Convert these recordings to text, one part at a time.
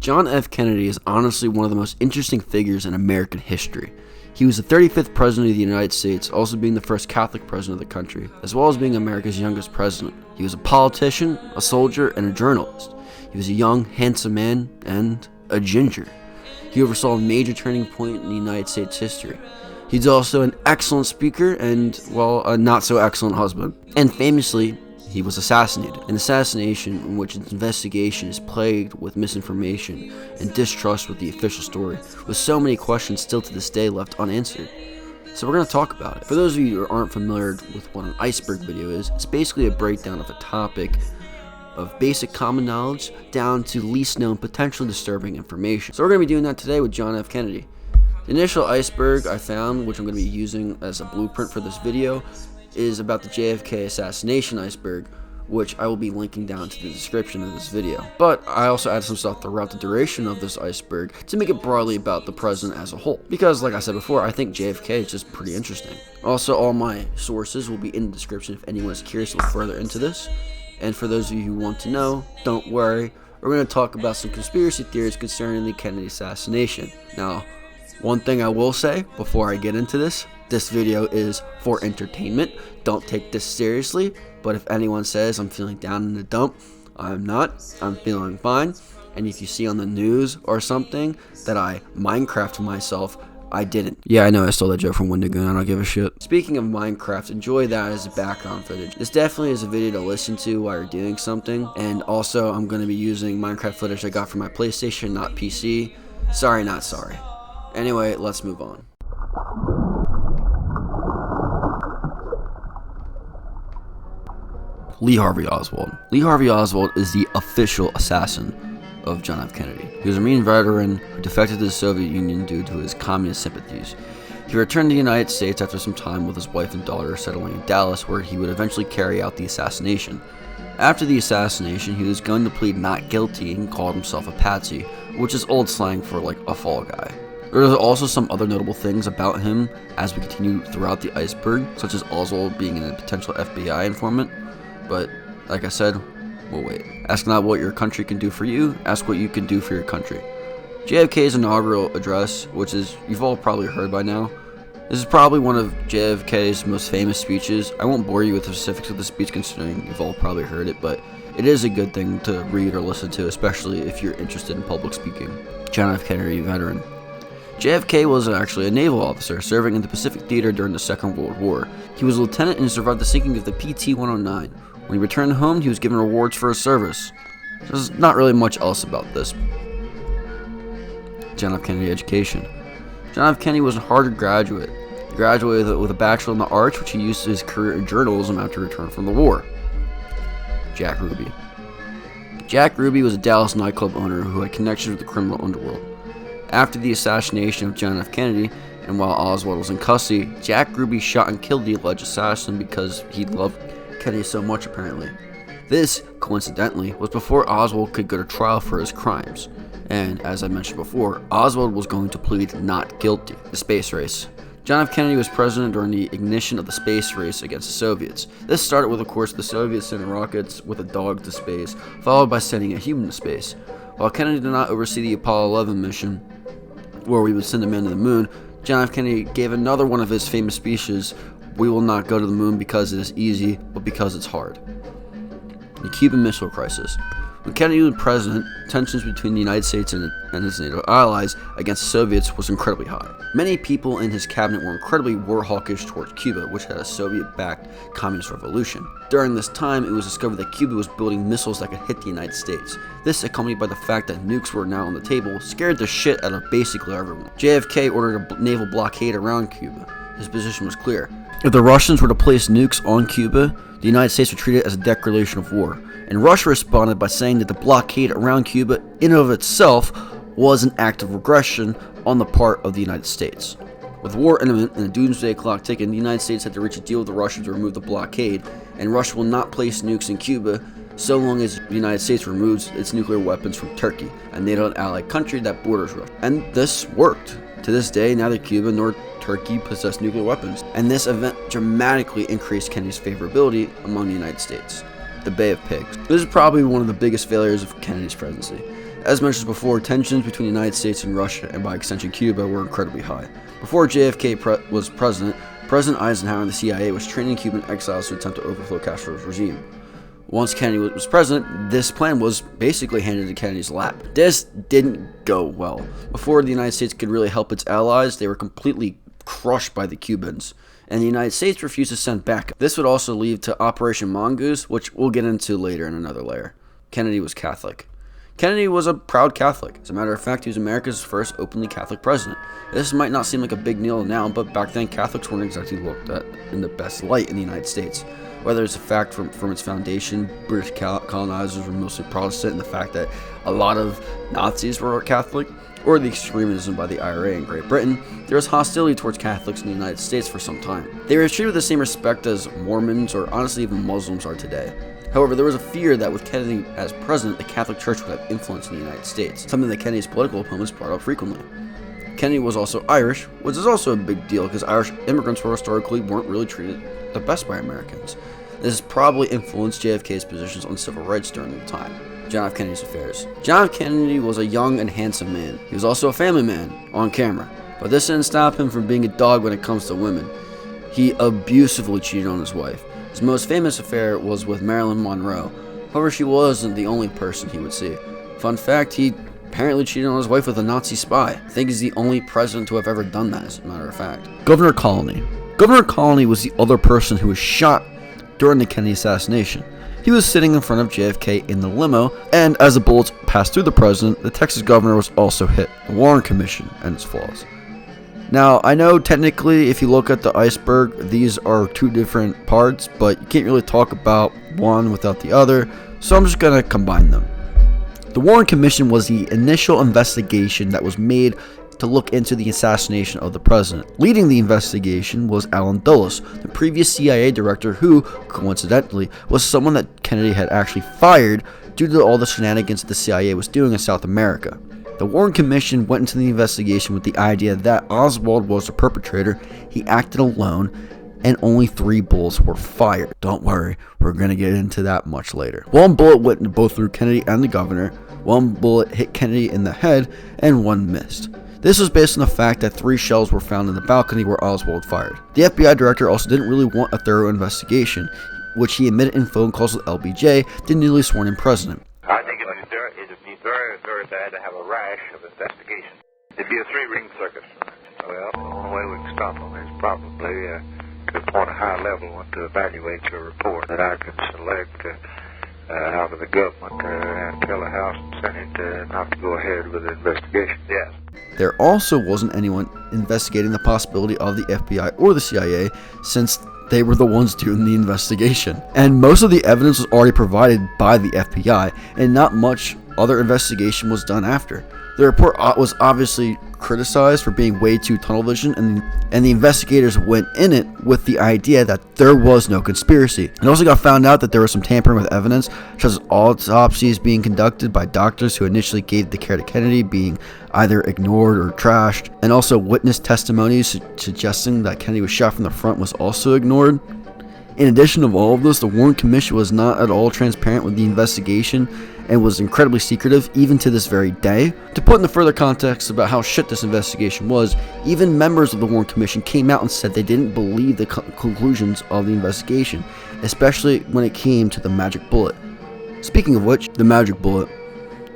John F. Kennedy is honestly one of the most interesting figures in American history. He was the 35th President of the United States, also being the first Catholic President of the country, as well as being America's youngest President. He was a politician, a soldier, and a journalist. He was a young, handsome man, and a ginger. He oversaw a major turning point in the United States history. He's also an excellent speaker and, well, a not-so-excellent husband. And famously, he was assassinated. An assassination in which its investigation is plagued with misinformation and distrust with the official story, with so many questions still to this day left unanswered. So we're going to talk about it. For those of you who aren't familiar with what an iceberg video is, it's basically a breakdown of a topic of basic common knowledge down to least known potentially disturbing information. So we're going to be doing that today with John F. Kennedy. The initial iceberg I found, which I'm going to be using as a blueprint for this video, is about the JFK assassination iceberg, which I will be linking down to the description of this video. But I also added some stuff throughout the duration of this iceberg to make it broadly about the president as a whole. Because, like I said before, I think JFK is just pretty interesting. Also, all my sources will be in the description if anyone is curious to look further into this. And for those of you who want to know, don't worry, we're going to talk about some conspiracy theories concerning the Kennedy assassination. Now, one thing I will say before I get into this video is for entertainment. Don't take this seriously, but if anyone says I'm feeling down in the dump, I'm not. I'm feeling fine. And if you see on the news or something that I Minecraft myself, I didn't. Yeah, I know I stole that joke from Wendigoon. I don't give a shit. Speaking of Minecraft, enjoy that as background footage. This definitely is a video to listen to while you're doing something. And also, I'm going to be using Minecraft footage I got from my PlayStation, not PC. Sorry, not sorry. Anyway, let's move on. Lee Harvey Oswald. Lee Harvey Oswald is the official assassin of John F. Kennedy. He was a Marine veteran who defected to the Soviet Union due to his communist sympathies. He returned to the United States after some time with his wife and daughter, settling in Dallas, where he would eventually carry out the assassination. After the assassination, he was going to plead not guilty and called himself a patsy, which is old slang for like a fall guy. There are also some other notable things about him as we continue throughout the iceberg, such as Oswald being a potential FBI informant. But, like I said, we'll wait. Ask not what your country can do for you, ask what you can do for your country. JFK's inaugural address, which is, you've all probably heard by now. This is probably one of JFK's most famous speeches. I won't bore you with the specifics of the speech considering you've all probably heard it, but it is a good thing to read or listen to, especially if you're interested in public speaking. John F. Kennedy, veteran. JFK was actually a naval officer serving in the Pacific Theater during the Second World War. He was a lieutenant and survived the sinking of the PT-109. When he returned home, he was given rewards for his service. There's not really much else about this. John F. Kennedy education. John F. Kennedy was a Harvard graduate. He graduated with a Bachelor in the Arts, which he used his career in journalism after return from the war. Jack Ruby. Jack Ruby was a Dallas nightclub owner who had connections with the criminal underworld. After the assassination of John F. Kennedy, and while Oswald was in custody, Jack Ruby shot and killed the alleged assassin because he loved Kennedy so much, apparently. This, coincidentally, was before Oswald could go to trial for his crimes. And, as I mentioned before, Oswald was going to plead not guilty. The space race. John F. Kennedy was president during the ignition of the space race against the Soviets. This started with, of course, the Soviets sending rockets with a dog to space, followed by sending a human to space. While Kennedy did not oversee the Apollo 11 mission, where we would send a man to the moon, John F. Kennedy gave another one of his famous speeches, "We will not go to the moon because it is easy, but because it's hard." The Cuban Missile Crisis. When Kennedy was president, tensions between the United States and his NATO allies against the Soviets was incredibly high. Many people in his cabinet were incredibly war-hawkish towards Cuba, which had a Soviet-backed communist revolution. During this time, it was discovered that Cuba was building missiles that could hit the United States. This, accompanied by the fact that nukes were now on the table, scared the shit out of basically everyone. JFK ordered a naval blockade around Cuba. His position was clear. If the Russians were to place nukes on Cuba, the United States would treat it as a declaration of war. And Russia responded by saying that the blockade around Cuba in and of itself was an act of aggression on the part of the United States. With war imminent and the doomsday clock ticking, the United States had to reach a deal with the Russians to remove the blockade, and Russia will not place nukes in Cuba so long as the United States removes its nuclear weapons from Turkey, a NATO allied country that borders Russia. And this worked. To this day, neither Cuba nor Turkey possess nuclear weapons, and this event dramatically increased Kennedy's favorability among the United States. The Bay of Pigs. This is probably one of the biggest failures of Kennedy's presidency. As mentioned before, tensions between the United States and Russia, and by extension Cuba, were incredibly high. Before JFK was president, President Eisenhower and the CIA was training Cuban exiles to attempt to overthrow Castro's regime. Once Kennedy was president, this plan was basically handed to Kennedy's lap. This didn't go well. Before the United States could really help its allies, they were completely crushed by the Cubans, and the United States refused to send back. This would also lead to Operation Mongoose, which we'll get into later in another layer. Kennedy was Catholic. Kennedy was a proud Catholic. As a matter of fact, he was America's first openly Catholic president. This might not seem like a big deal now, but back then Catholics weren't exactly looked at in the best light in the United States. Whether it's a fact from its foundation, British colonizers were mostly Protestant, and the fact that a lot of Nazis were Catholic, or the extremism by the IRA in Great Britain, there was hostility towards Catholics in the United States for some time. They were treated with the same respect as Mormons or honestly even Muslims are today. However, there was a fear that with Kennedy as president, the Catholic Church would have influence in the United States, something that Kennedy's political opponents brought up frequently. Kennedy was also Irish, which is also a big deal because Irish immigrants historically weren't really treated the best by Americans. This probably influenced JFK's positions on civil rights during the time. John F. Kennedy's affairs. John F. Kennedy was a young and handsome man. He was also a family man, on camera. But this didn't stop him from being a dog when it comes to women. He abusively cheated on his wife. His most famous affair was with Marilyn Monroe. However, she wasn't the only person he would see. Fun fact, he apparently cheated on his wife with a Nazi spy. I think he's the only president to have ever done that, as a matter of fact. Governor Connally. Governor Connally was the other person who was shot during the Kennedy assassination. He was sitting in front of JFK in the limo, and as the bullets passed through the president, the Texas governor was also hit. The Warren Commission and its flaws. Now, I know technically if you look at the iceberg, these are two different parts, but you can't really talk about one without the other, so I'm just going to combine them. The Warren Commission was the initial investigation that was made to look into the assassination of the president. Leading the investigation was Allen Dulles, the previous CIA director who, coincidentally, was someone that Kennedy had actually fired due to all the shenanigans the CIA was doing in South America. The Warren Commission went into the investigation with the idea that Oswald was the perpetrator, he acted alone, and only 3 bullets were fired. Don't worry, we're going to get into that much later. 1 bullet went both through Kennedy and the governor, 1 bullet hit Kennedy in the head, and 1 missed. This was based on the fact that 3 shells were found in the balcony where Oswald fired. The FBI director also didn't really want a thorough investigation, which he admitted in phone calls with LBJ, the newly sworn-in president. I think it would be very, very bad to have a rash of investigation. It'd be a 3-ring circus. Well, the only way we can stop them is probably to appoint a high level one to evaluate your report that I can select out of the government and tell the House and Senate not to go ahead with the investigation. Yes. There also wasn't anyone investigating the possibility of the FBI or the CIA since they were the ones doing the investigation. And most of the evidence was already provided by the FBI, and not much other investigation was done after. The report was obviously criticized for being way too tunnel vision, and the investigators went in it with the idea that there was no conspiracy. It also got found out that there was some tampering with evidence, such as autopsies being conducted by doctors who initially gave the care to Kennedy being either ignored or trashed, and also witness testimonies suggesting that Kennedy was shot from the front was also ignored. In addition to all of this, the Warren Commission was not at all transparent with the investigation and was incredibly secretive even to this very day. To put into further context about how shit this investigation was, even members of the Warren Commission came out and said they didn't believe the conclusions of the investigation, especially when it came to the magic bullet. Speaking of which, the magic bullet.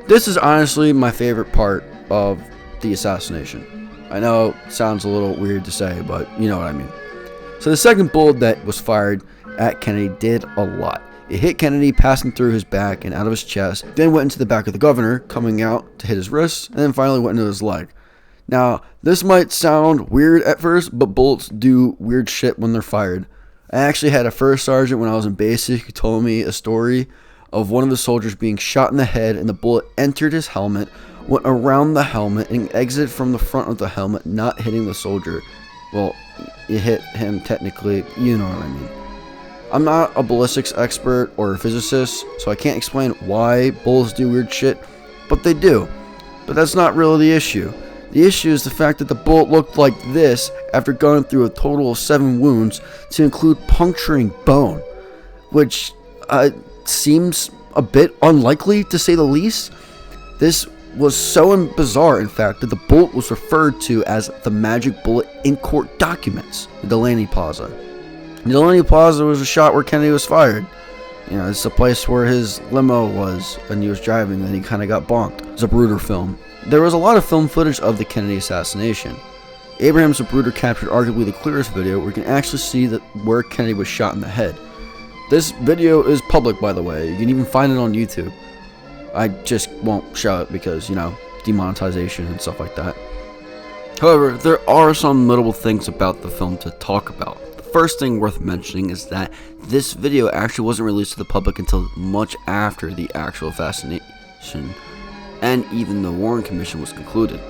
This is honestly my favorite part of the assassination. I know it sounds a little weird to say, but you know what I mean. So the second bullet that was fired at Kennedy did a lot. It hit Kennedy passing through his back and out of his chest, then went into the back of the governor, coming out to hit his wrists, and then finally went into his leg. Now, this might sound weird at first, but bullets do weird shit when they're fired. I actually had a first sergeant when I was in basic who told me a story of one of the soldiers being shot in the head and the bullet entered his helmet, went around the helmet, and exited from the front of the helmet, not hitting the soldier. Well, it hit him technically, you know what I mean. I'm not a ballistics expert or a physicist, so I can't explain why bullets do weird shit, but they do. But that's not really the issue. The issue is the fact that the bullet looked like this after going through a total of 7 wounds to include puncturing bone, which seems a bit unlikely to say the least. This was so bizarre, in fact, that the bullet was referred to as the magic bullet in court documents, the Delaney Plaza. The Delaney Plaza was a shot where Kennedy was fired. It's the place where his limo was when he was driving, and he kind of got bonked. It's a Zapruder film. There was a lot of film footage of the Kennedy assassination. Abraham Zapruder captured arguably the clearest video where you can actually see where Kennedy was shot in the head. This video is public, by the way. You can even find it on YouTube. I just won't show it because, demonetization and stuff like that. However, there are some notable things about the film to talk about. The first thing worth mentioning is that this video actually wasn't released to the public until much after the actual assassination and even the Warren Commission was concluded.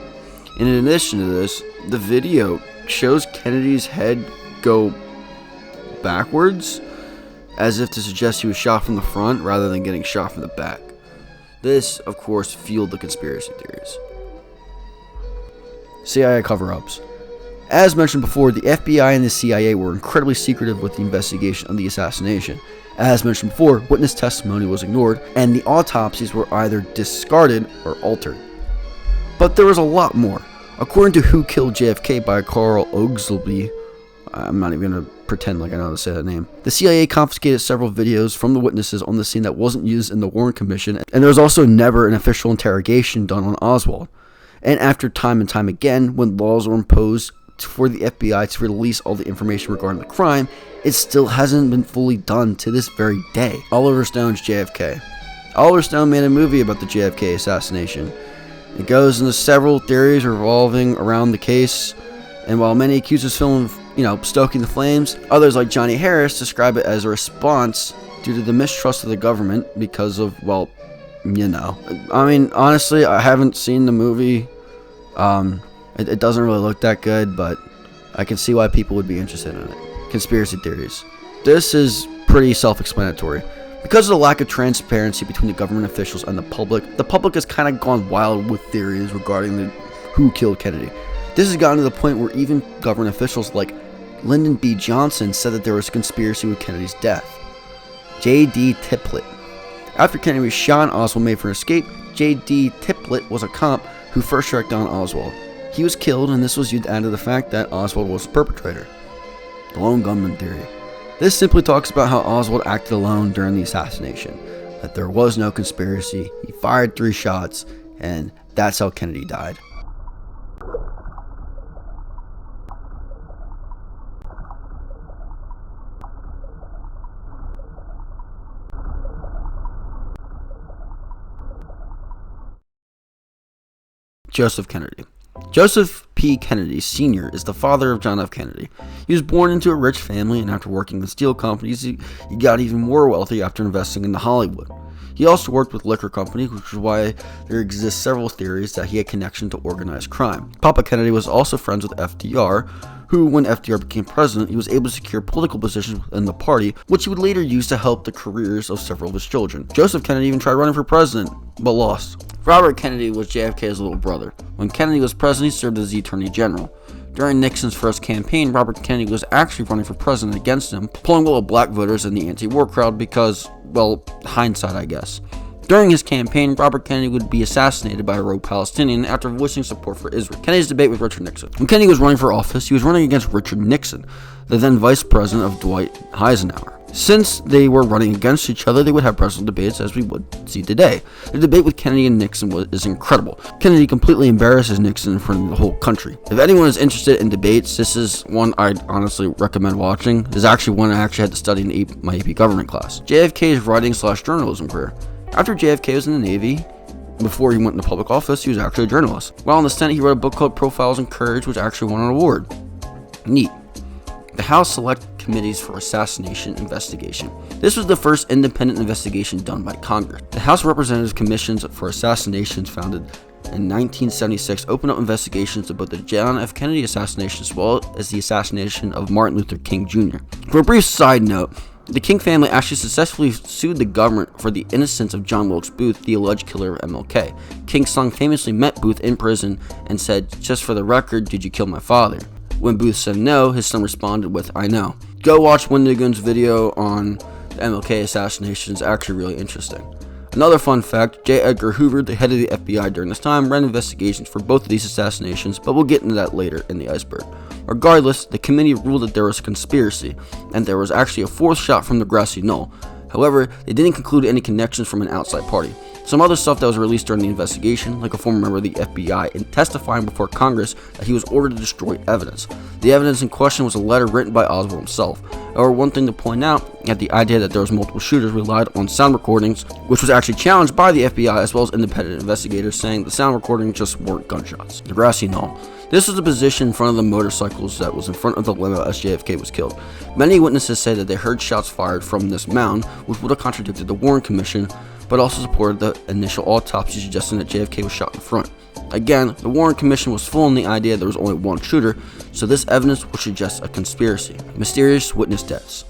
In addition to this, the video shows Kennedy's head go backwards, as if to suggest he was shot from the front rather than getting shot from the back. This, of course, fueled the conspiracy theories. CIA cover-ups. As mentioned before, the FBI and the CIA were incredibly secretive with the investigation of the assassination. As mentioned before, witness testimony was ignored, and the autopsies were either discarded or altered. But there was a lot more. According to Who Killed JFK by Carl Oglesby, I'm not even going to pretend like I know how to say that name. The CIA confiscated several videos from the witnesses on the scene that wasn't used in the Warren Commission, and there was also never an official interrogation done on Oswald. And after time and time again, when laws were imposed for the FBI to release all the information regarding the crime, it still hasn't been fully done to this very day. Oliver Stone's JFK. Oliver Stone made a movie about the JFK assassination. It goes into several theories revolving around the case, and while many accuse this film of, stoking the flames, others like Johnny Harris describe it as a response due to the mistrust of the government because of, I mean, honestly, I haven't seen the movie. It doesn't really look that good, but I can see why people would be interested in it. Conspiracy theories. This is pretty self-explanatory. Because of the lack of transparency between the government officials and the public has kind of gone wild with theories regarding who killed Kennedy. This has gotten to the point where even government officials like Lyndon B. Johnson said that there was a conspiracy with Kennedy's death. J.D. Tippit. After Kennedy was shot and Oswald made for an escape, J.D. Tippit was a cop who first tracked down Oswald. He was killed, and this was due to add to the fact that Oswald was the perpetrator. The lone gunman theory. This simply talks about how Oswald acted alone during the assassination, that there was no conspiracy, he fired 3 shots, and that's how Kennedy died. Joseph Kennedy. Joseph P. Kennedy Sr. is the father of John F. Kennedy. He was born into a rich family, and after working with steel companies, he got even more wealthy after investing into Hollywood. He also worked with liquor companies, which is why there exist several theories that he had connection to organized crime. Papa Kennedy was also friends with FDR, who, when FDR became president, he was able to secure political positions within the party, which he would later use to help the careers of several of his children. Joseph Kennedy even tried running for president, but lost. Robert Kennedy was JFK's little brother. When Kennedy was president, he served as the Attorney General. During Nixon's first campaign, Robert Kennedy was actually running for president against him, pulling a lot of black voters in the anti-war crowd because, hindsight, I guess. During his campaign, Robert Kennedy would be assassinated by a rogue Palestinian after voicing support for Israel. Kennedy's debate with Richard Nixon. When Kennedy was running for office, he was running against Richard Nixon, the then vice president of Dwight Eisenhower. Since they were running against each other, they would have personal debates as we would see today. The debate with Kennedy and Nixon is incredible. Kennedy completely embarrasses Nixon in front of the whole country. If anyone is interested in debates, this is one I'd honestly recommend watching. This is actually one I actually had to study in my AP government class. JFK's writing/journalism career. After JFK was in the Navy, before he went into public office, he was actually a journalist. While in the Senate, he wrote a book called Profiles in Courage, which actually won an award. Neat. The House Select Committees for Assassination Investigation. This was the first independent investigation done by Congress. The House of Representatives Commissions for Assassinations, founded in 1976, opened up investigations about the John F. Kennedy assassination as well as the assassination of Martin Luther King Jr. For a brief side note, the King family actually successfully sued the government for the innocence of John Wilkes Booth, the alleged killer of MLK. King's son famously met Booth in prison and said, "Just for the record, did you kill my father?" When Booth said no, his son responded with, "I know." Go watch Wendigoon's video on the MLK assassination. It's actually really interesting. Another fun fact, J. Edgar Hoover, the head of the FBI during this time, ran investigations for both of these assassinations, but we'll get into that later in the iceberg. Regardless, the committee ruled that there was a conspiracy, and there was actually a fourth shot from the grassy knoll. However, they didn't conclude any connections from an outside party. Some other stuff that was released during the investigation, like a former member of the FBI and testifying before Congress that he was ordered to destroy evidence. The evidence in question was a letter written by Oswald himself. However, one thing to point out, that the idea that there was multiple shooters relied on sound recordings, which was actually challenged by the FBI as well as independent investigators, saying the sound recordings just weren't gunshots. The grassy knoll. This was the position in front of the motorcycles that was in front of the limo as JFK was killed. Many witnesses say that they heard shots fired from this mound, which would have contradicted the Warren Commission, but also supported the initial autopsy suggesting that JFK was shot in the front. Again, the Warren Commission was full in the idea there was only one shooter, so this evidence would suggest a conspiracy. Mysterious witness deaths.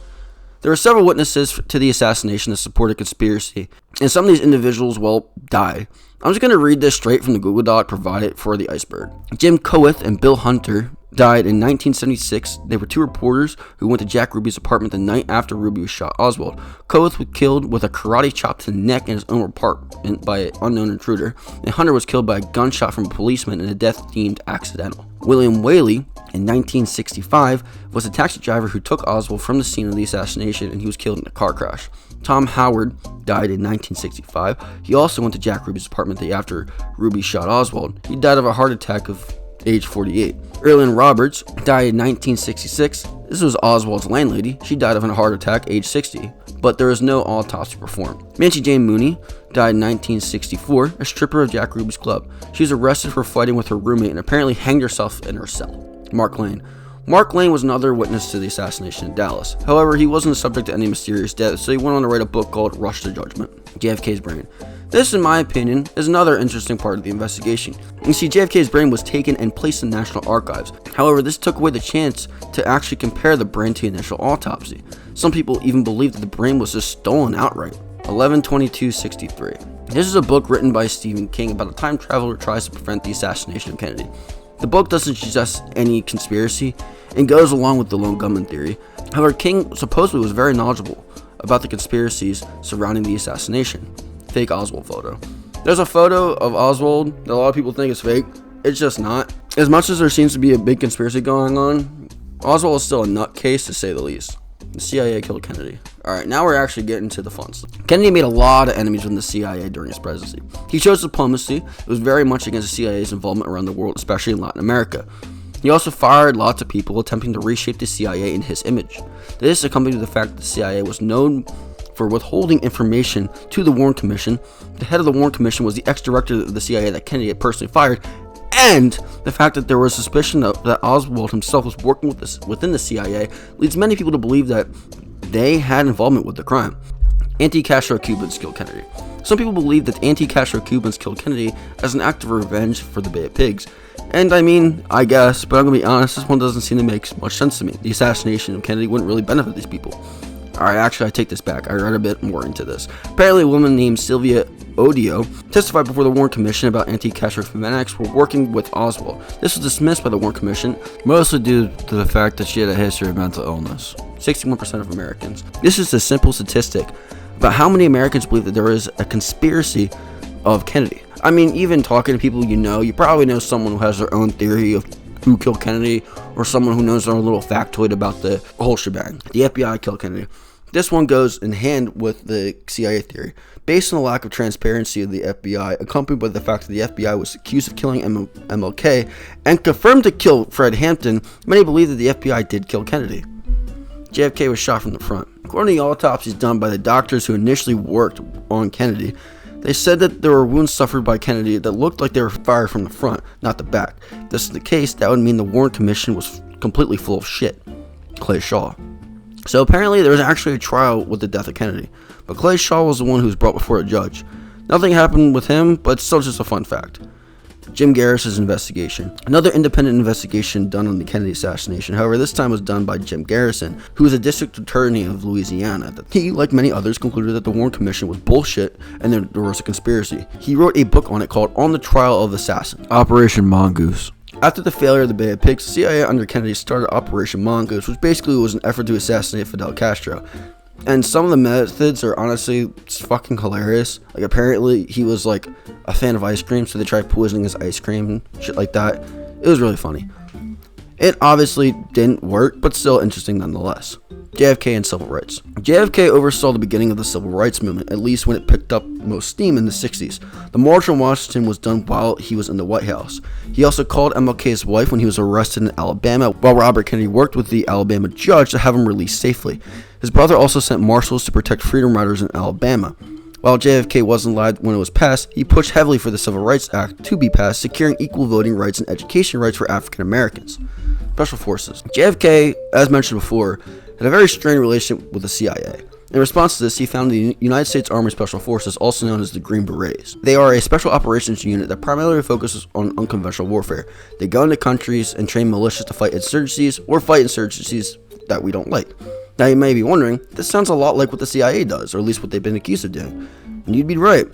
There were several witnesses to the assassination that supported conspiracy, and some of these individuals, died. I'm just going to read this straight from the Google Doc provided for the iceberg. Jim Coeth and Bill Hunter died in 1976. They were two reporters who went to Jack Ruby's apartment the night after Ruby was shot. Oswald. Coeth was killed with a karate chop to the neck in his own apartment by an unknown intruder, and Hunter was killed by a gunshot from a policeman in a death deemed accidental. William Whaley, in 1965, was a taxi driver who took Oswald from the scene of the assassination, and he was killed in a car crash. Tom Howard died in 1965. He also went to Jack Ruby's apartment the day after Ruby shot Oswald. He died of a heart attack of age 48. Erlyn Roberts died in 1966. This was Oswald's landlady. She died of a heart attack age 60, but there was no autopsy performed. Mancy Jane Mooney died in 1964, a stripper of Jack Ruby's club. She was arrested for fighting with her roommate and apparently hanged herself in her cell. Mark Lane. Mark Lane was another witness to the assassination in Dallas. However, he wasn't subject to any mysterious death, so he went on to write a book called Rush to Judgment, JFK's Brain. This, in my opinion, is another interesting part of the investigation. You see, JFK's brain was taken and placed in National Archives. However, this took away the chance to actually compare the brain to the initial autopsy. Some people even believe that the brain was just stolen outright. 11/22/63. This is a book written by Stephen King about a time traveler who tries to prevent the assassination of Kennedy. The book doesn't suggest any conspiracy and goes along with the lone gunman theory. However, King supposedly was very knowledgeable about the conspiracies surrounding the assassination. Fake Oswald photo. There's a photo of Oswald that a lot of people think is fake. It's just not. As much as there seems to be a big conspiracy going on, Oswald is still a nutcase to say the least. The CIA killed Kennedy. Alright, now we're actually getting to the fun stuff. Kennedy made a lot of enemies within the CIA during his presidency. He chose diplomacy. It was very much against the CIA's involvement around the world, especially in Latin America. He also fired lots of people attempting to reshape the CIA in his image. This accompanied with the fact that the CIA was known for withholding information to the Warren Commission. The head of the Warren Commission was the ex-director of the CIA that Kennedy had personally fired, and the fact that there was suspicion that Oswald himself was working within the CIA leads many people to believe that they had involvement with the crime. Anti-Castro Cubans killed Kennedy. Some people believe that anti-Castro Cubans killed Kennedy as an act of revenge for the Bay of Pigs. And I mean, I guess, but I'm going to be honest, this one doesn't seem to make much sense to me. The assassination of Kennedy wouldn't really benefit these people. Alright, actually, I take this back. I read a bit more into this. Apparently, a woman named Sylvia Odio testified before the Warren Commission about anti-Castro fanatics were working with Oswald. This was dismissed by the Warren Commission, mostly due to the fact that she had a history of mental illness. 61% of Americans. This is a simple statistic about how many Americans believe that there is a conspiracy of Kennedy. I mean, even talking to people you probably know someone who has their own theory of who killed Kennedy, or someone who knows their own little factoid about the whole shebang. The FBI killed Kennedy. This one goes in hand with the CIA theory. Based on the lack of transparency of the FBI, accompanied by the fact that the FBI was accused of killing MLK and confirmed to kill Fred Hampton, many believe that the FBI did kill Kennedy. JFK was shot from the front. According to the autopsies done by the doctors who initially worked on Kennedy, they said that there were wounds suffered by Kennedy that looked like they were fired from the front, not the back. If this is the case, that would mean the Warren Commission was completely full of shit. Clay Shaw. So apparently there was actually a trial with the death of Kennedy, but Clay Shaw was the one who was brought before a judge. Nothing happened with him, but it's still just a fun fact. Jim Garris's investigation. Another independent investigation done on the Kennedy assassination. However, this time was done by Jim Garrison, who was a district attorney of Louisiana. He, like many others, concluded that the Warren Commission was bullshit and there was a conspiracy. He wrote a book on it called On the Trial of Assassins, Operation Mongoose. After the failure of the Bay of Pigs, the CIA under Kennedy started Operation Mongoose, which basically was an effort to assassinate Fidel Castro. And some of the methods are honestly fucking hilarious. Like, apparently he was like a fan of ice cream, so they tried poisoning his ice cream and shit like that. It was really funny. It obviously didn't work, but still interesting nonetheless. JFK and civil rights. JFK oversaw the beginning of the civil rights movement, at least when it picked up most steam in the 60s. The march on Washington was done while he was in the White House. He also called MLK's wife when he was arrested in Alabama, while Robert Kennedy worked with the Alabama judge to have him released safely. His brother also sent marshals to protect freedom riders in Alabama. While JFK wasn't alive when it was passed, he pushed heavily for the Civil Rights Act to be passed, securing equal voting rights and education rights for African Americans. Special Forces. JFK, as mentioned before, had a very strained relationship with the CIA. In response to this, he founded the United States Army Special Forces, also known as the Green Berets. They are a special operations unit that primarily focuses on unconventional warfare. They go into countries and train militias to fight insurgencies or fight insurgencies that we don't like. Now you may be wondering, this sounds a lot like what the CIA does, or at least what they've been accused of doing. And you'd be right.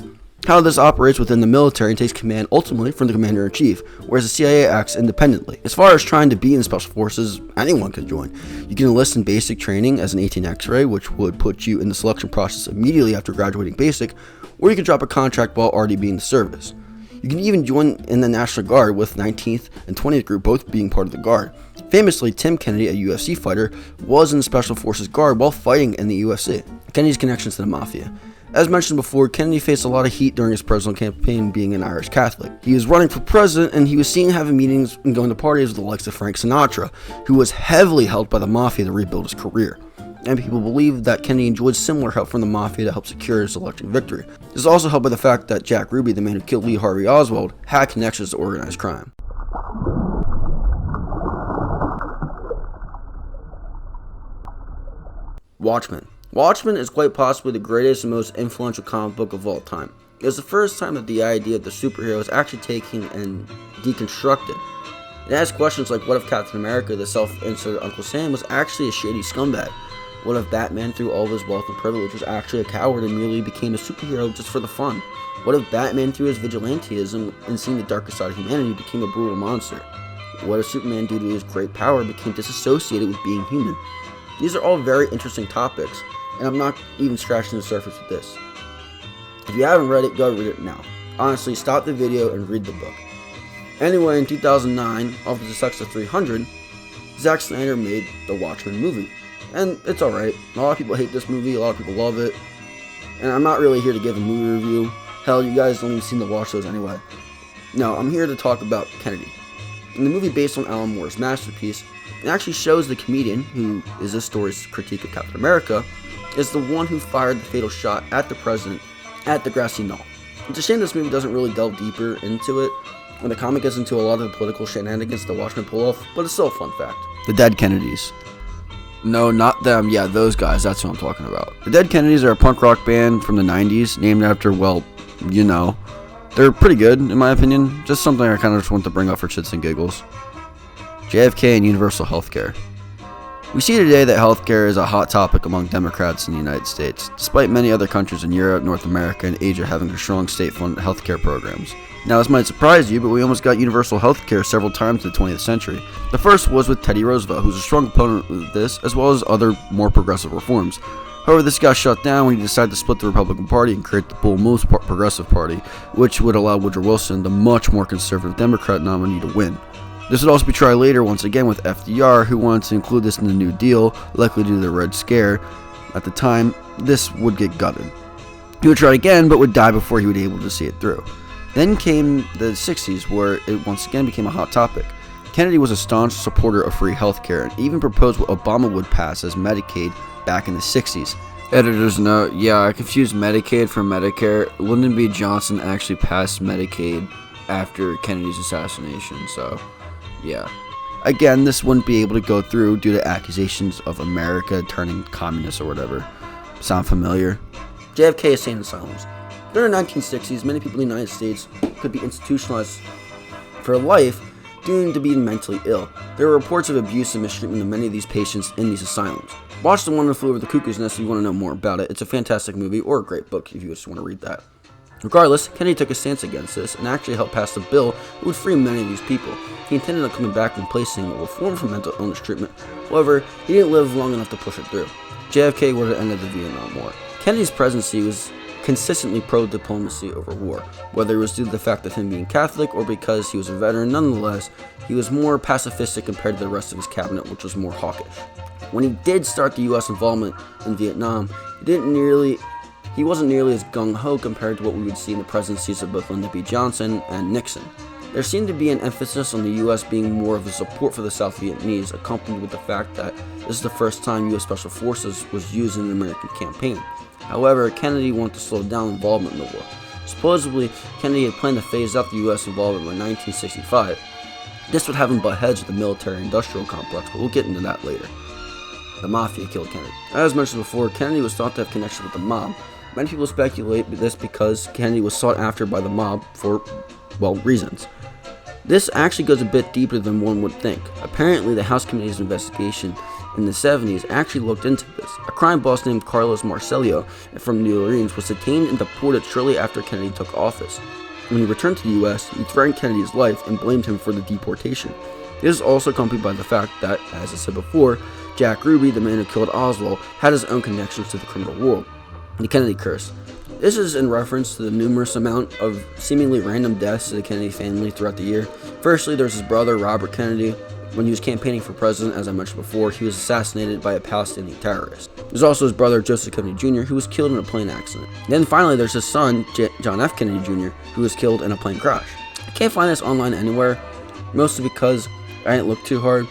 How this operates within the military and takes command ultimately from the commander-in-chief, whereas the CIA acts independently. As far as trying to be in the Special Forces, anyone can join. You can enlist in basic training as an 18 X-ray, which would put you in the selection process immediately after graduating basic, or you can drop a contract while already being in the service. You can even join in the National Guard, with 19th and 20th Group both being part of the Guard. Famously, Tim Kennedy, a UFC fighter, was in the Special Forces Guard while fighting in the UFC. Kennedy's connections to the Mafia. As mentioned before, Kennedy faced a lot of heat during his presidential campaign, being an Irish Catholic. He was running for president, and he was seen having meetings and going to parties with the likes of Frank Sinatra, who was heavily helped by the Mafia to rebuild his career. And people believe that Kennedy enjoyed similar help from the Mafia to help secure his election victory. This is also helped by the fact that Jack Ruby, the man who killed Lee Harvey Oswald, had connections to organized crime. Watchmen. Watchmen is quite possibly the greatest and most influential comic book of all time. It was the first time that the idea of the superhero was actually taken and deconstructed. It asks questions like, what if Captain America, the self-inserted Uncle Sam, was actually a shady scumbag? What if Batman, through all of his wealth and privilege, was actually a coward and merely became a superhero just for the fun? What if Batman, through his vigilantism and seeing the darker side of humanity, became a brutal monster? What if Superman, due to his great power, became disassociated with being human? These are all very interesting topics, and I'm not even scratching the surface with this. If you haven't read it, go read it now. Honestly, stop the video and read the book. Anyway, in 2009, off of the success of 300, Zack Snyder made the Watchmen movie. And it's alright. A lot of people hate this movie, a lot of people love it. And I'm not really here to give a movie review. Hell, you guys don't even seem to watch those anyway. No, I'm here to talk about Kennedy. In the movie based on Alan Moore's masterpiece, it actually shows the comedian, who is this story's critique of Captain America, is the one who fired the fatal shot at the president at the grassy knoll. It's a shame this movie doesn't really delve deeper into it, and the comic gets into a lot of the political shenanigans the Watchmen pull off, but it's still a fun fact. The Dead Kennedys. No, not them. Yeah, those guys. That's what I'm talking about. The Dead Kennedys are a punk rock band from the 90s, named after, well, you know. They're pretty good, in my opinion. Just something I kind of just want to bring up for shits and giggles. JFK and universal healthcare. We see today that healthcare is a hot topic among Democrats in the United States, despite many other countries in Europe, North America, and Asia having strong state-funded healthcare programs. Now, this might surprise you, but we almost got universal healthcare several times in the 20th century. The first was with Teddy Roosevelt, who's a strong opponent of this, as well as other more progressive reforms. However, this got shut down when he decided to split the Republican Party and create the Bull Moose Progressive Party, which would allow Woodrow Wilson, the much more conservative Democrat nominee, to win. This would also be tried later once again with FDR, who wanted to include this in the New Deal, likely due to the Red Scare. At the time, this would get gutted. He would try again, but would die before he would be able to see it through. Then came the 60s, where it once again became a hot topic. Kennedy was a staunch supporter of free healthcare, and even proposed what Obama would pass as Medicaid back in the 60s. Editor's note, yeah, I confused Medicaid for Medicare. Lyndon B. Johnson actually passed Medicaid after Kennedy's assassination, so yeah. Again, this wouldn't be able to go through due to accusations of America turning communist or whatever. Sound familiar? JFK insane asylums. During the 1960s, many people in the United States could be institutionalized for life due to being mentally ill. There were reports of abuse and mistreatment of many of these patients in these asylums. Watch The One Who Flew Over the Cuckoo's Nest if you want to know more about it. It's a fantastic movie, or a great book if you just want to read that. Regardless, Kennedy took a stance against this and actually helped pass a bill that would free many of these people. He intended on coming back and placing a reform for mental illness treatment. However, he didn't live long enough to push it through. JFK would have ended the Vietnam War. Kennedy's presidency was consistently pro-diplomacy over war, whether it was due to the fact of him being Catholic or because he was a veteran. Nonetheless, he was more pacifistic compared to the rest of his cabinet, which was more hawkish. When he did start the U.S. involvement in Vietnam, he wasn't nearly as gung-ho compared to what we would see in the presidencies of both Lyndon B. Johnson and Nixon. There seemed to be an emphasis on the U.S. being more of a support for the South Vietnamese, accompanied with the fact that this is the first time U.S. Special Forces was used in an American campaign. However, Kennedy wanted to slow down involvement in the war. Supposedly, Kennedy had planned to phase out the U.S. involvement by 1965. This would have him butt heads with the military-industrial complex, but we'll get into that later. The Mafia killed Kennedy. As mentioned before, Kennedy was thought to have connections with the mob. Many people speculate this because Kennedy was sought after by the mob for, well, reasons. This actually goes a bit deeper than one would think. Apparently, the House Committee's investigation in the 70s actually looked into this. A crime boss named Carlos Marcello from New Orleans was detained and deported shortly after Kennedy took office. When he returned to the U.S., he threatened Kennedy's life and blamed him for the deportation. This is also accompanied by the fact that, as I said before, Jack Ruby, the man who killed Oswald, had his own connections to the criminal world. The Kennedy Curse. This is in reference to the numerous amount of seemingly random deaths to the Kennedy family throughout the year. Firstly, there's his brother, Robert Kennedy. When he was campaigning for president, as I mentioned before, he was assassinated by a Palestinian terrorist. There's also his brother, Joseph Kennedy Jr., who was killed in a plane accident. Then finally, there's his son, John F. Kennedy Jr., who was killed in a plane crash. I can't find this online anywhere, mostly because I didn't look too hard.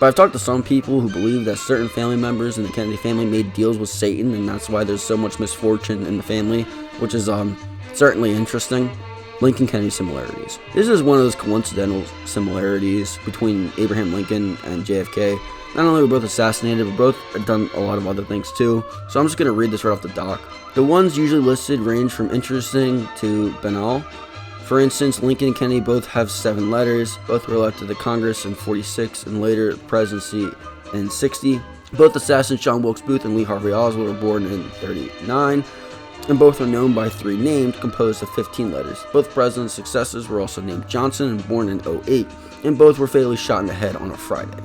But I've talked to some people who believe that certain family members in the Kennedy family made deals with Satan, and that's why there's so much misfortune in the family, which is certainly interesting. Lincoln Kennedy similarities. This is one of those coincidental similarities between Abraham Lincoln and JFK. Not only were both assassinated, but both had done a lot of other things too. So I'm just going to read this right off the doc. The ones usually listed range from interesting to banal. For instance, Lincoln and Kennedy both have 7 letters. Both were elected to Congress in 46 and later presidency in 60. Both assassins John Wilkes Booth and Lee Harvey Oswald were born in 39. And both are known by 3 names composed of 15 letters. Both presidents' successors were also named Johnson and born in 08, and both were fatally shot in the head on a Friday.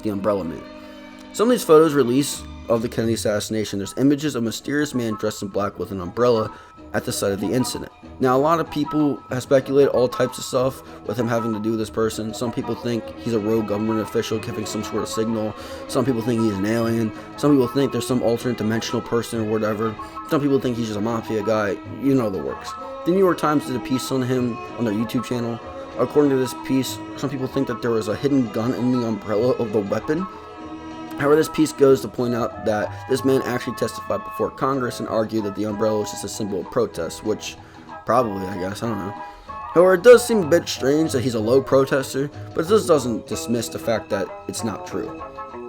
The Umbrella Man. Some of these photos released of the Kennedy assassination, there's images of a mysterious man dressed in black with an umbrella at the site of the incident. Now, a lot of people have speculated all types of stuff with him having to do with this person. Some people think he's a rogue government official giving some sort of signal. Some people think he's an alien. Some people think there's some alternate dimensional person or whatever. Some people think he's just a mafia guy. You know the works. The New York Times did a piece on him on their YouTube channel. According to this piece, some people think that there was a hidden gun in the umbrella of the weapon. However, this piece goes to point out that this man actually testified before Congress and argued that the umbrella was just a symbol of protest, which probably, I guess, I don't know. However, it does seem a bit strange that he's a low protester, but this doesn't dismiss the fact that it's not true.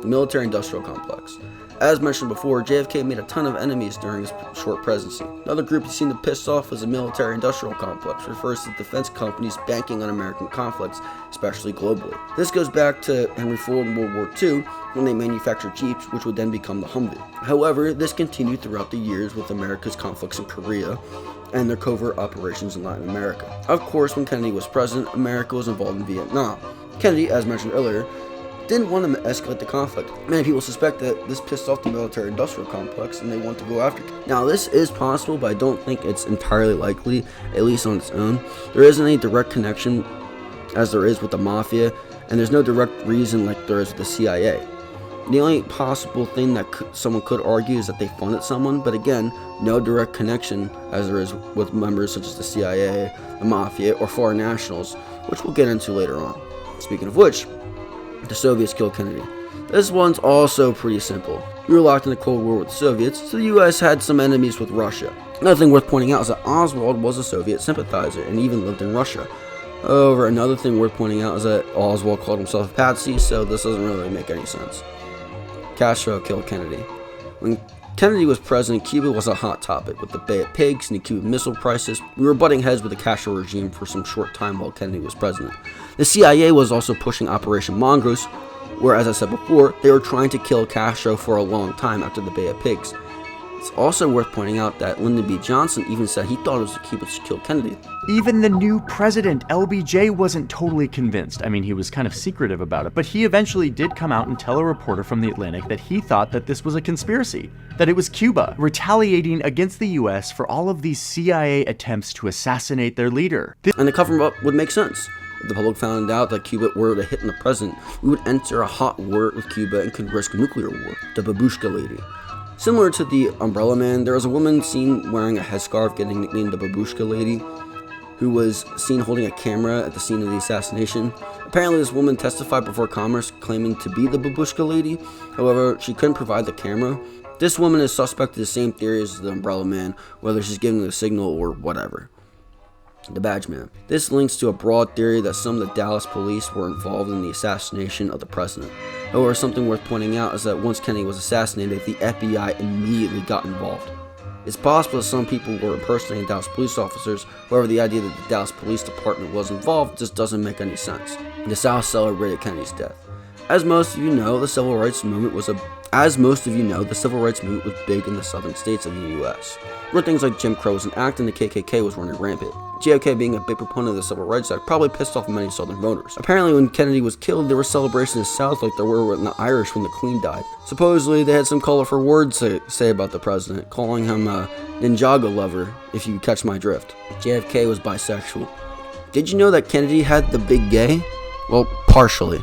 The military-industrial complex. As mentioned before, JFK made a ton of enemies during his short presidency. Another group he seemed to piss off was the military-industrial complex, which refers to defense companies banking on American conflicts, especially globally. This goes back to Henry Ford in World War II, when they manufactured Jeeps, which would then become the Humvee. However, this continued throughout the years with America's conflicts in Korea and their covert operations in Latin America. Of course, when Kennedy was president, America was involved in Vietnam. Kennedy, as mentioned earlier, didn't want to escalate the conflict. Many people suspect that this pissed off the military-industrial complex and they want to go after it. Now, this is possible, but I don't think it's entirely likely, at least on its own. There isn't any direct connection as there is with the mafia, and there's no direct reason like there is with the CIA. The only possible thing that someone could argue is that they funded someone, but again, no direct connection as there is with members such as the CIA, the mafia, or foreign nationals, which we'll get into later on. Speaking of which, the Soviets killed Kennedy. This one's also pretty simple. We were locked in the Cold War with the Soviets, so the US had some enemies with Russia. Another thing worth pointing out is that Oswald was a Soviet sympathizer and even lived in Russia. However, another thing worth pointing out is that Oswald called himself a patsy, so this doesn't really make any sense. Castro killed Kennedy. When Kennedy was president, Cuba was a hot topic with the Bay of Pigs and the Cuban Missile Crisis. We were butting heads with the Castro regime for some short time while Kennedy was president. The CIA was also pushing Operation Mongoose, where, as I said before, they were trying to kill Castro for a long time after the Bay of Pigs. It's also worth pointing out that Lyndon B. Johnson even said he thought it was Cuba to kill Kennedy. Even the new president, LBJ, wasn't totally convinced. I mean, he was kind of secretive about it, but he eventually did come out and tell a reporter from The Atlantic that he thought that this was a conspiracy, that it was Cuba retaliating against the US for all of these CIA attempts to assassinate their leader. And the cover-up would make sense. If the public found out that Cuba were to hit on the president, we would enter a hot war with Cuba and could risk a nuclear war. The Babushka Lady. Similar to the Umbrella Man, there was a woman seen wearing a headscarf getting nicknamed the Babushka Lady, who was seen holding a camera at the scene of the assassination. Apparently this woman testified before Commerce claiming to be the Babushka Lady, however, she couldn't provide the camera. This woman is suspect of the same theory as the Umbrella Man, whether she's giving the signal or whatever. The Badge Man. This links to a broad theory that some of the Dallas police were involved in the assassination of the president. However, something worth pointing out is that once Kennedy was assassinated, the FBI immediately got involved. It's possible that some people were impersonating Dallas police officers, however the idea that the Dallas Police Department was involved just doesn't make any sense. The South celebrated Kennedy's death. As most of you know, the Civil Rights Movement was big in the southern states of the U.S., where things like Jim Crow was enacted and the KKK was running rampant. JFK, being a big proponent of the Civil Rights Act, probably pissed off many southern voters. Apparently, when Kennedy was killed, there were celebrations in the South like there were with the Irish when the Queen died. Supposedly, they had some colorful words to say about the president, calling him a Ninjago lover, if you catch my drift. JFK was bisexual. Did you know that Kennedy had the big gay? Well, partially.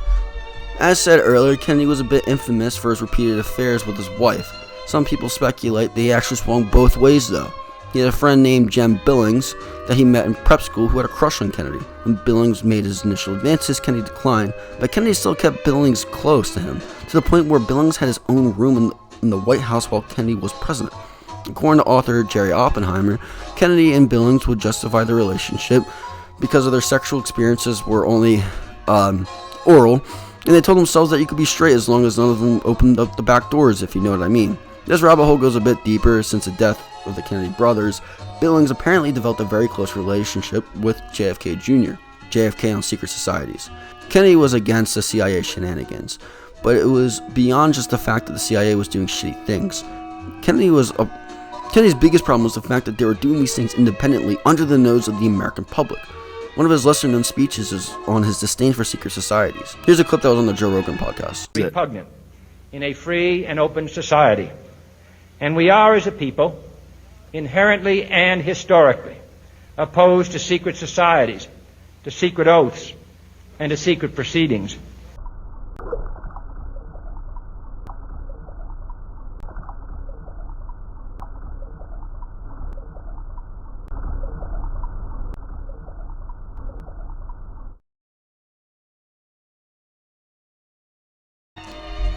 As said earlier, Kennedy was a bit infamous for his repeated affairs with his wife. Some people speculate that he actually swung both ways though. He had a friend named Jem Billings that he met in prep school who had a crush on Kennedy. When Billings made his initial advances, Kennedy declined, but Kennedy still kept Billings close to him, to the point where Billings had his own room in the White House while Kennedy was president. According to author Jerry Oppenheimer, Kennedy and Billings would justify their relationship because of their sexual experiences were only oral, and they told themselves that you could be straight as long as none of them opened up the back doors, if you know what I mean. This rabbit hole goes a bit deeper. Since the death of the Kennedy brothers, Billings apparently developed a very close relationship with JFK Jr., JFK on secret societies. Kennedy was against the CIA shenanigans, but it was beyond just the fact that the CIA was doing shitty things. Kennedy's biggest problem was the fact that they were doing these things independently under the nose of the American public. One of his lesser-known speeches is on his disdain for secret societies. Here's a clip that was on the Joe Rogan podcast. Repugnant in a free and open society. And we are, as a people, inherently and historically opposed to secret societies, to secret oaths, and to secret proceedings.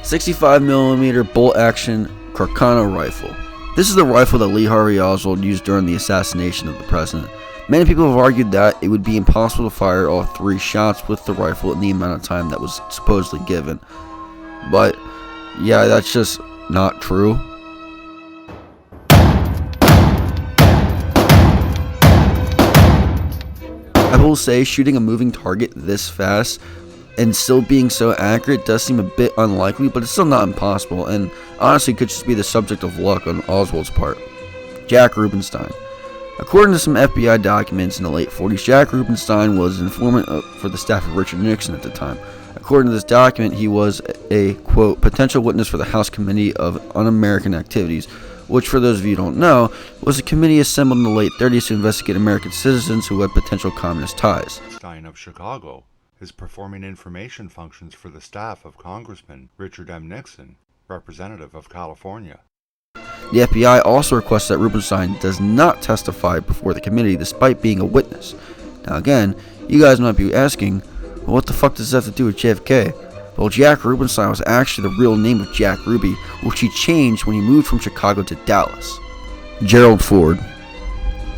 .65mm bolt-action Carcano rifle. This is the rifle that Lee Harvey Oswald used during the assassination of the president. Many people have argued that it would be impossible to fire all 3 shots with the rifle in the amount of time that was supposedly given. But, yeah, that's just not true. I will say, shooting a moving target this fast and still being so accurate does seem a bit unlikely, but it's still not impossible, and honestly could just be the subject of luck on Oswald's part. Jack Rubenstein. According to some FBI documents in the late 40s, Jack Rubenstein was an informant for the staff of Richard Nixon at the time. According to this document, he was a, quote, potential witness for the House Committee of Un-American Activities, which, for those of you who don't know, was a committee assembled in the late 30s to investigate American citizens who had potential communist ties. Stein of Chicago is performing information functions for the staff of Congressman Richard M. Nixon, representative of California. The FBI also requests that Rubenstein does not testify before the committee despite being a witness. Now again, you guys might be asking, well, what the fuck does that have to do with JFK? Well, Jack Rubenstein was actually the real name of Jack Ruby, which he changed when he moved from Chicago to Dallas. Gerald Ford.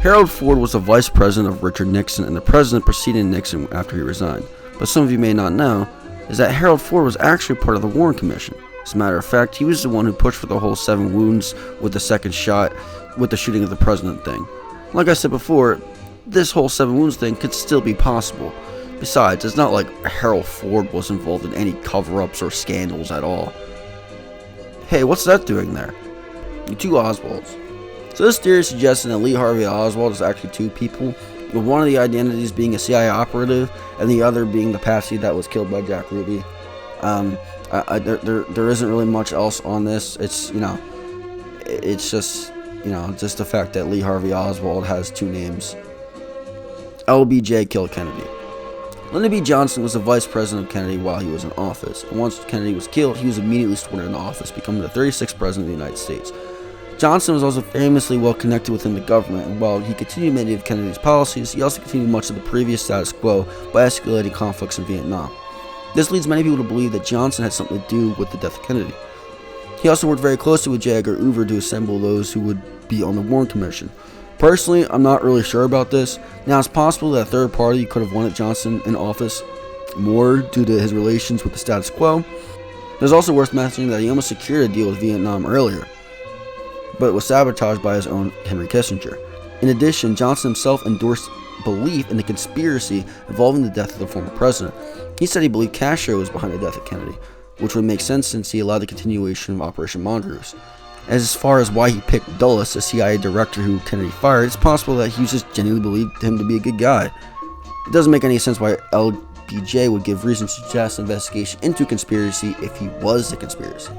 Harold Ford was the vice president of Richard Nixon and the president preceding Nixon after he resigned. But some of you may not know is that Harold Ford was actually part of the Warren Commission. As a matter of fact, he was the one who pushed for the whole 7 wounds with the second shot with the shooting of the president thing. Like I said before, this whole 7 wounds thing could still be possible. Besides, it's not like Harold Ford was involved in any cover-ups or scandals at all. Hey, what's that doing there? the two Oswalds. So this theory suggests that Lee Harvey Oswald is actually two people, with one of the identities being a CIA operative and the other being the patsy that was killed by Jack Ruby. There isn't really much else on this. It's just the fact that Lee Harvey Oswald has two names. LBJ killed Kennedy. Lyndon B. Johnson was the vice president of Kennedy while he was in office, and once Kennedy was killed, he was immediately sworn into office, becoming the 36th president of the United States. Johnson was also famously well connected within the government, and while he continued many of Kennedy's policies, he also continued much of the previous status quo by escalating conflicts in Vietnam. This leads many people to believe that Johnson had something to do with the death of Kennedy. He also worked very closely with J. Edgar Hoover to assemble those who would be on the Warren Commission. Personally, I'm not really sure about this. Now, it's possible that a third party could have wanted Johnson in office more due to his relations with the status quo. It's also worth mentioning that he almost secured a deal with Vietnam earlier, but it was sabotaged by his own Henry Kissinger. In addition, Johnson himself endorsed belief in the conspiracy involving the death of the former president. He said he believed Castro was behind the death of Kennedy, which would make sense since he allowed the continuation of Operation Mongoose. As far as why he picked Dulles, the CIA director who Kennedy fired, it's possible that he just genuinely believed him to be a good guy. It doesn't make any sense why LBJ would give reason to suggest an investigation into a conspiracy if he was the conspiracy.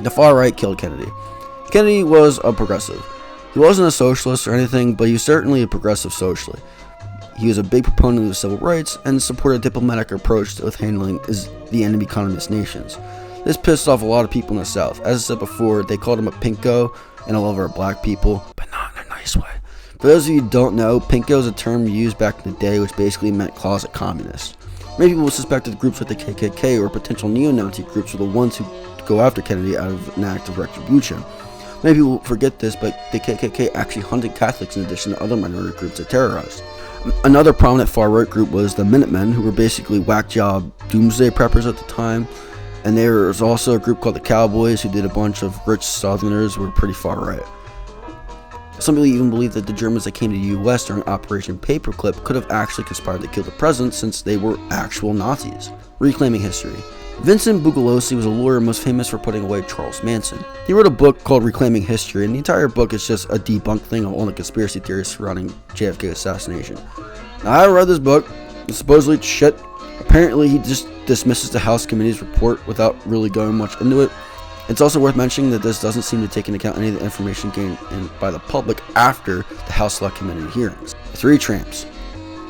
The far right killed Kennedy. Kennedy was a progressive. He wasn't a socialist or anything, but he was certainly a progressive socially. He was a big proponent of civil rights and supported a diplomatic approach with handling the enemy communist nations. This pissed off a lot of people in the South. As I said before, they called him a pinko and a lover of black people, but not in a nice way. For those of you who don't know, pinko is a term used back in the day which basically meant closet communists. Many people suspected groups like the KKK or potential neo-Nazi groups were the ones who go after Kennedy out of an act of retribution. Many people forget this, but the KKK actually hunted Catholics in addition to other minority groups that terrorized. Another prominent far-right group was the Minutemen, who were basically whack-job doomsday preppers at the time. And there was also a group called the Cowboys, who did a bunch of rich Southerners who were pretty far-right. Some people even believe that the Germans that came to the U.S. during Operation Paperclip could have actually conspired to kill the president since they were actual Nazis. Reclaiming history. Vincent Bugliosi was a lawyer most famous for putting away Charles Manson. He wrote a book called Reclaiming History, and the entire book is just a debunked thing of all the conspiracy theories surrounding JFK assassination. Now, I read this book, and supposedly it's shit. Apparently, he just dismisses the House Committee's report without really going much into it. It's also worth mentioning that this doesn't seem to take into account any of the information gained by the public after the House Select Committee hearings. 3 tramps.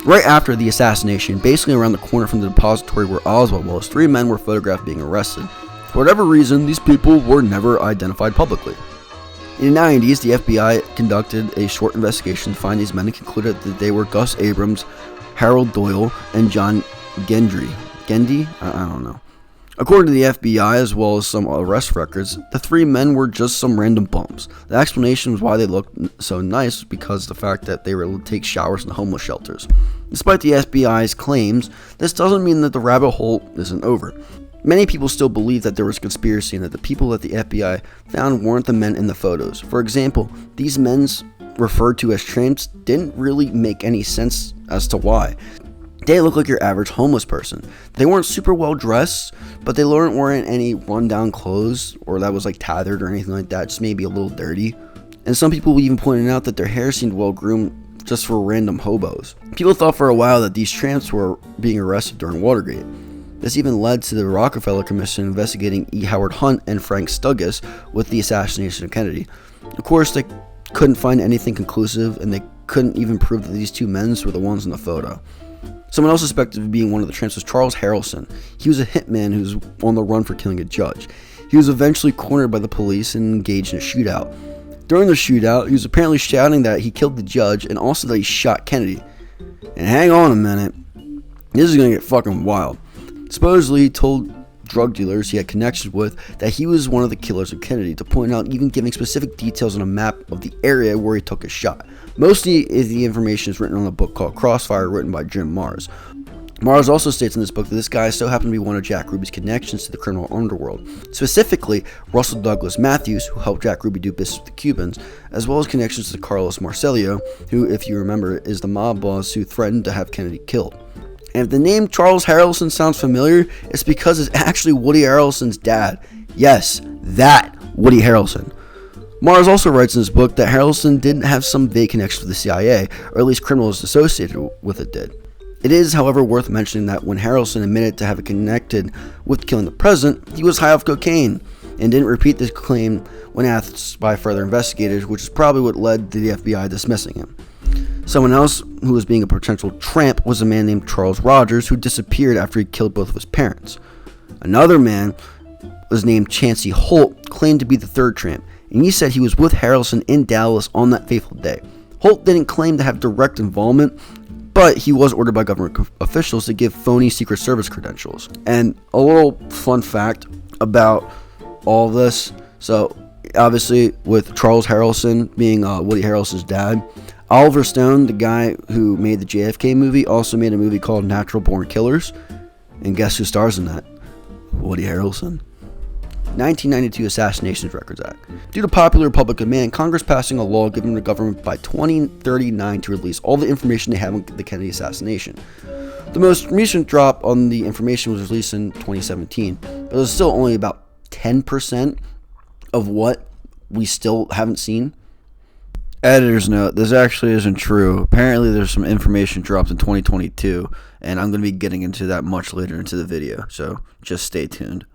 Right after the assassination, basically around the corner from the depository where Oswald was, 3 men were photographed being arrested. For whatever reason, these people were never identified publicly. In the 90s, the FBI conducted a short investigation to find these men and concluded that they were Gus Abrams, Harold Doyle, and John Gendry. Gendy? I don't know. According to the FBI, as well as some arrest records, the 3 men were just some random bums. The explanation was why they looked so nice was because of the fact that they were able to take showers in the homeless shelters. Despite the FBI's claims, this doesn't mean that the rabbit hole isn't over. Many people still believe that there was a conspiracy and that the people that the FBI found weren't the men in the photos. For example, these men referred to as tramps didn't really make any sense as to why. They look like your average homeless person. They weren't super well dressed, but they weren't wearing any rundown clothes or that was like tattered or anything like that, just maybe a little dirty. And some people even pointed out that their hair seemed well groomed just for random hobos. People thought for a while that these tramps were being arrested during Watergate. This even led to the Rockefeller Commission investigating E. Howard Hunt and Frank Stugis with the assassination of Kennedy. Of course, they couldn't find anything conclusive, and they couldn't even prove that these 2 men were the ones in the photo. Someone else suspected of being one of the tramps was Charles Harrelson. He was a hitman who was on the run for killing a judge. He was eventually cornered by the police and engaged in a shootout. During the shootout, he was apparently shouting that he killed the judge and also that he shot Kennedy. And hang on a minute, this is going to get fucking wild. Supposedly, he told drug dealers he had connections with that he was one of the killers of Kennedy, to point out even giving specific details on a map of the area where he took his shot. Mostly the information is written on a book called Crossfire, written by Jim Marrs. Marrs also states in this book that this guy so happened to be one of Jack Ruby's connections to the criminal underworld, specifically Russell Douglas Matthews, who helped Jack Ruby do business with the Cubans, as well as connections to Carlos Marcello, who, if you remember, is the mob boss who threatened to have Kennedy killed. And if the name Charles Harrelson sounds familiar, it's because it's actually Woody Harrelson's dad. Yes, that Woody Harrelson. Mars also writes in his book that Harrelson did have some vague connections with the CIA, or at least criminals associated with it did. It is, however, worth mentioning that when Harrelson admitted to having connected with killing the president, he was high off cocaine, and didn't repeat this claim when asked by further investigators, which is probably what led to the FBI dismissing him. Someone else who was being a potential tramp was a man named Charles Rogers, who disappeared after he killed both of his parents. Another man was named Chancey Holt, claimed to be the third tramp, and he said he was with Harrelson in Dallas on that fateful day. Holt didn't claim to have direct involvement, but he was ordered by government officials to give phony Secret Service credentials. And a little fun fact about all of this, so obviously with Charles Harrelson being Woody Harrelson's dad, Oliver Stone, the guy who made the JFK movie, also made a movie called Natural Born Killers, and guess who stars in that? Woody Harrelson. 1992 Assassinations Records Act. Due to popular public demand, Congress passing a law giving the government by 2039 to release all the information they have on the Kennedy assassination. The most recent drop on the information was released in 2017, but it was still only about 10% of what we still haven't seen. Editor's note, this actually isn't true. Apparently there's some information dropped in 2022, and I'm going to be getting into that much later into the video, so just stay tuned.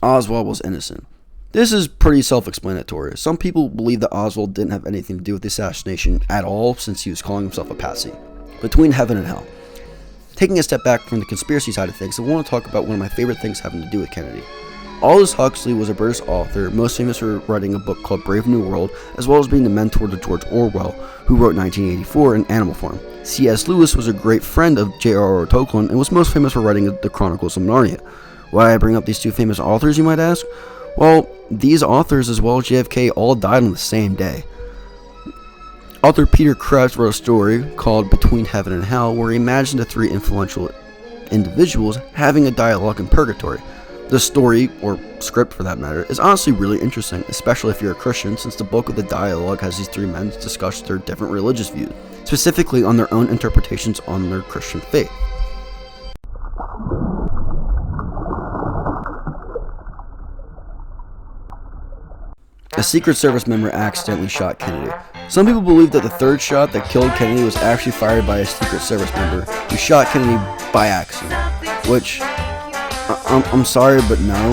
Oswald was innocent. This is pretty self-explanatory. Some people believe that Oswald didn't have anything to do with the assassination at all, since he was calling himself a patsy. Between heaven and hell. Taking a step back from the conspiracy side of things, I want to talk about one of my favorite things having to do with Kennedy. Aldous Huxley was a British author, most famous for writing a book called Brave New World, as well as being the mentor to George Orwell, who wrote 1984 in Animal Farm. C.S. Lewis was a great friend of J.R.R. Tolkien and was most famous for writing the Chronicles of Narnia. Why I bring up these two famous authors, you might ask? Well, these authors, as well as JFK, all died on the same day. Author Peter Krebs wrote a story called Between Heaven and Hell, where he imagined the three influential individuals having a dialogue in purgatory. The story, or script for that matter, is honestly really interesting, especially if you're a Christian, since the bulk of the dialogue has these three men discuss their different religious views, specifically on their own interpretations on their Christian faith. A Secret Service member accidentally shot Kennedy. Some people believe that the third shot that killed Kennedy was actually fired by a Secret Service member who shot Kennedy by accident, which, I'm sorry, but no.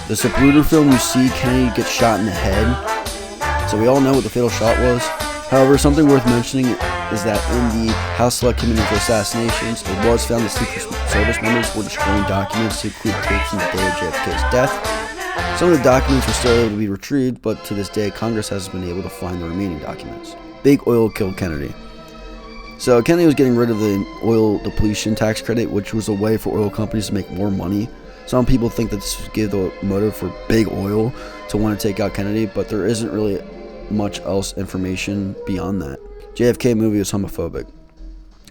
The Zapruder film, you see Kennedy get shot in the head, so we all know what the fatal shot was. However, something worth mentioning is that in the House Select Committee for Assassinations, it was found that Secret Service members were destroying documents to include tapes from the day of JFK's death. Some of the documents were still able to be retrieved, but to this day, Congress hasn't been able to find the remaining documents. Big oil killed Kennedy. So Kennedy was getting rid of the oil depletion tax credit, which was a way for oil companies to make more money. Some people think that this would give the motive for big oil to want to take out Kennedy, but there isn't really much else information beyond that. JFK movie was homophobic.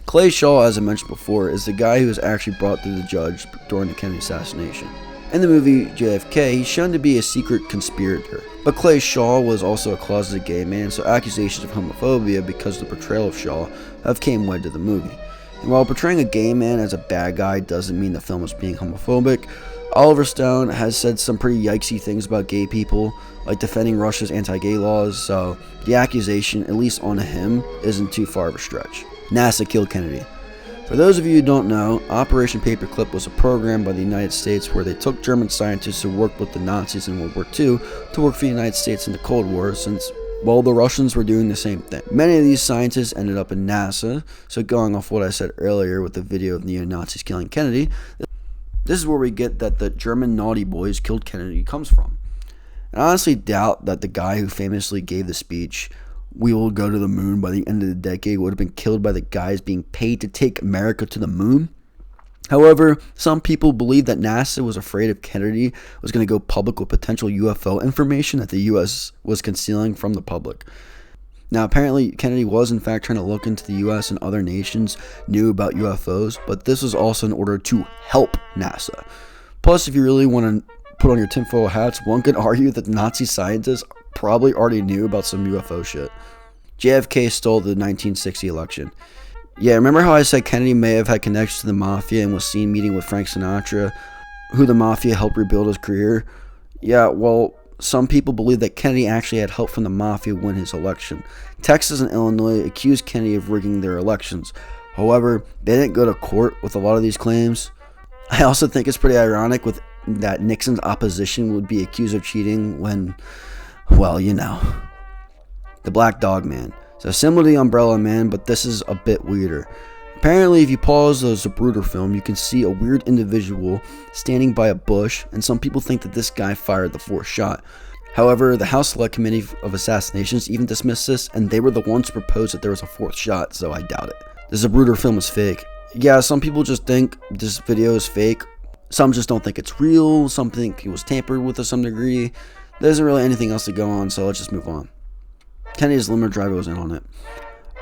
Clay Shaw, as I mentioned before, is the guy who was actually brought to the judge during the Kennedy assassination. In the movie JFK, he's shown to be a secret conspirator, but Clay Shaw was also a closeted gay man, so accusations of homophobia because of the portrayal of Shaw have came wide to the movie. And while portraying a gay man as a bad guy doesn't mean the film is being homophobic, Oliver Stone has said some pretty yikesy things about gay people, like defending Russia's anti-gay laws, so the accusation, at least on him, isn't too far of a stretch. NASA killed Kennedy. For those of you who don't know, Operation Paperclip was a program by the United States where they took German scientists who worked with the Nazis in World War II to work for the United States in the Cold War, since, well, the Russians were doing the same thing. Many of these scientists ended up in NASA, so going off what I said earlier with the video of neo-Nazis killing Kennedy, this is where we get that the German naughty boys killed Kennedy comes from. And I honestly doubt that the guy who famously gave the speech, "We will go to the moon by the end of the decade," would have been killed by the guys being paid to take America to the moon. However, some people believe that NASA was afraid if Kennedy was going to go public with potential UFO information that the US was concealing from the public. Now, apparently, Kennedy was in fact trying to look into the US and other nations knew about UFOs, but this was also in order to help NASA. Plus, if you really want to put on your tinfoil hats, one could argue that Nazi scientists probably already knew about some UFO shit. JFK stole the 1960 election. Yeah, remember how I said Kennedy may have had connections to the Mafia and was seen meeting with Frank Sinatra, who the Mafia helped rebuild his career? Yeah, well, some people believe that Kennedy actually had help from the mafia win his election. Texas and Illinois accused Kennedy of rigging their elections. However, they didn't go to court with a lot of these claims. I also think it's pretty ironic that Nixon's opposition would be accused of cheating when, well, you know. The Black Dog Man. So similar to the Umbrella Man, but this is a bit weirder. Apparently, if you pause the Zapruder film, you can see a weird individual standing by a bush, and some people think that this guy fired the fourth shot. However, the House Select Committee of Assassinations even dismissed this, and they were the ones to propose that there was a fourth shot, so I doubt it. The Zapruder film is fake. Yeah, some people just think this video is fake. Some just don't think it's real. Some think it was tampered with to some degree. There isn't really anything else to go on, so let's just move on. Kennedy's limo driver was in on it.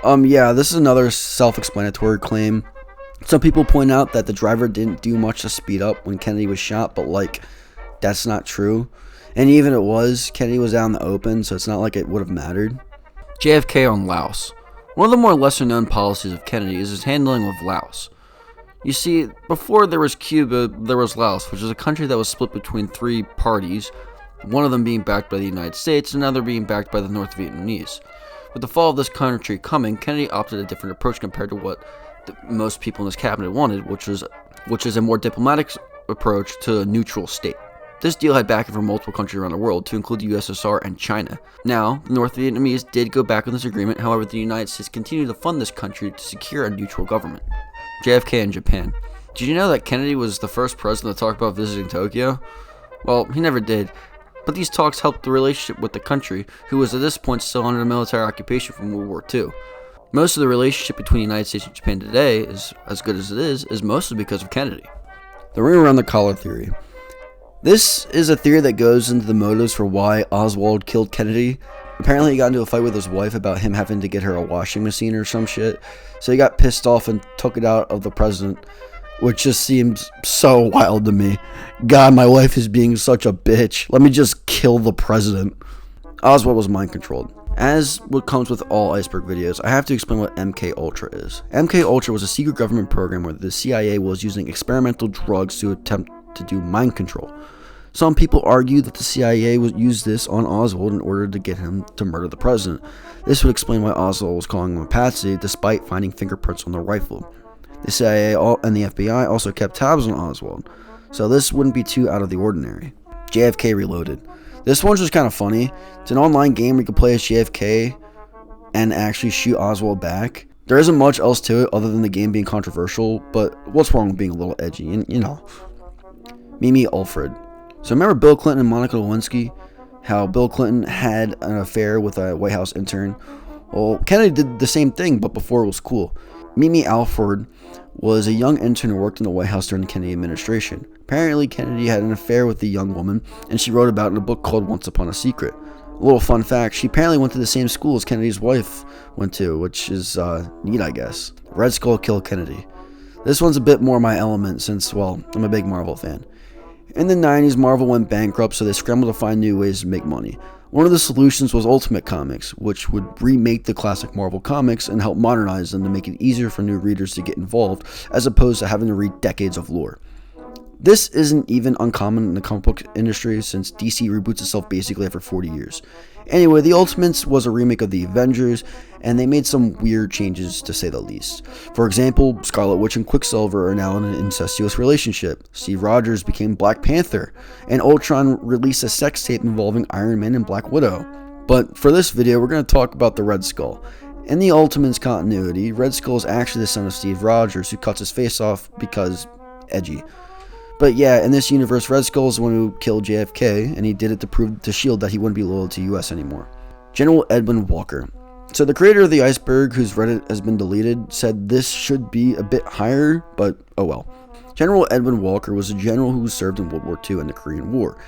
Yeah, this is another self-explanatory claim. Some people point out that the driver didn't do much to speed up when Kennedy was shot, but like, that's not true. And even if it was, Kennedy was out in the open, so it's not like it would have mattered. JFK on Laos. One of the more lesser-known policies of Kennedy is his handling of Laos. You see, before there was Cuba, there was Laos, which is a country that was split between three parties, one of them being backed by the United States, and another being backed by the North Vietnamese. With the fall of this country coming, Kennedy opted a different approach compared to what most people in his cabinet wanted, which is a more diplomatic approach to a neutral state. This deal had backing from multiple countries around the world, to include the USSR and China. Now, the North Vietnamese did go back on this agreement, however, the United States continued to fund this country to secure a neutral government. JFK in Japan. Did you know that Kennedy was the first president to talk about visiting Tokyo? Well, he never did. But these talks helped the relationship with the country, who was at this point still under military occupation from World War II. Most of the relationship between the United States and Japan today, is as good as it is mostly because of Kennedy. The ring around the collar theory. This is a theory that goes into the motives for why Oswald killed Kennedy. Apparently he got into a fight with his wife about him having to get her a washing machine or some shit, so he got pissed off and took it out of the president, which just seems so wild to me. God, my wife is being such a bitch. Let me just kill the president. Oswald was mind controlled. As what comes with all iceberg videos, I have to explain what MK Ultra is. MK Ultra was a secret government program where the CIA was using experimental drugs to attempt to do mind control. Some people argue that the CIA would use this on Oswald in order to get him to murder the president. This would explain why Oswald was calling him a patsy despite finding fingerprints on the rifle. The CIA and the FBI also kept tabs on Oswald, so this wouldn't be too out of the ordinary. JFK Reloaded. This one's just kind of funny. It's an online game where you can play as JFK and actually shoot Oswald back. There isn't much else to it other than the game being controversial, but what's wrong with being a little edgy? You know. Mimi Alfred. So remember Bill Clinton and Monica Lewinsky? How Bill Clinton had an affair with a White House intern? Well, Kennedy did the same thing, but before it was cool. Mimi Alford was a young intern who worked in the White House during the Kennedy administration. Apparently, Kennedy had an affair with the young woman, and she wrote about it in a book called Once Upon a Secret. A little fun fact, she apparently went to the same school as Kennedy's wife went to, which is neat, I guess. Red Skull killed Kennedy. This one's a bit more my element since, well, I'm a big Marvel fan. In the 90s, Marvel went bankrupt, so they scrambled to find new ways to make money. One of the solutions was Ultimate Comics, which would remake the classic Marvel comics and help modernize them to make it easier for new readers to get involved, as opposed to having to read decades of lore. This isn't even uncommon in the comic book industry, since DC reboots itself basically every 40 years. Anyway, the Ultimates was a remake of the Avengers, and they made some weird changes to say the least. For example, Scarlet Witch and Quicksilver are now in an incestuous relationship, Steve Rogers became Black Panther, and Ultron released a sex tape involving Iron Man and Black Widow. But for this video, we're going to talk about the Red Skull. In the Ultimates continuity, Red Skull is actually the son of Steve Rogers, who cuts his face off because edgy. But yeah, in this universe, Red Skull is the one who killed JFK, and he did it to prove to S.H.I.E.L.D. that he wouldn't be loyal to US anymore. General Edwin Walker. So the creator of the Iceberg, whose Reddit has been deleted, said this should be a bit higher, but oh well. General Edwin Walker was a general who served in World War II and the Korean War.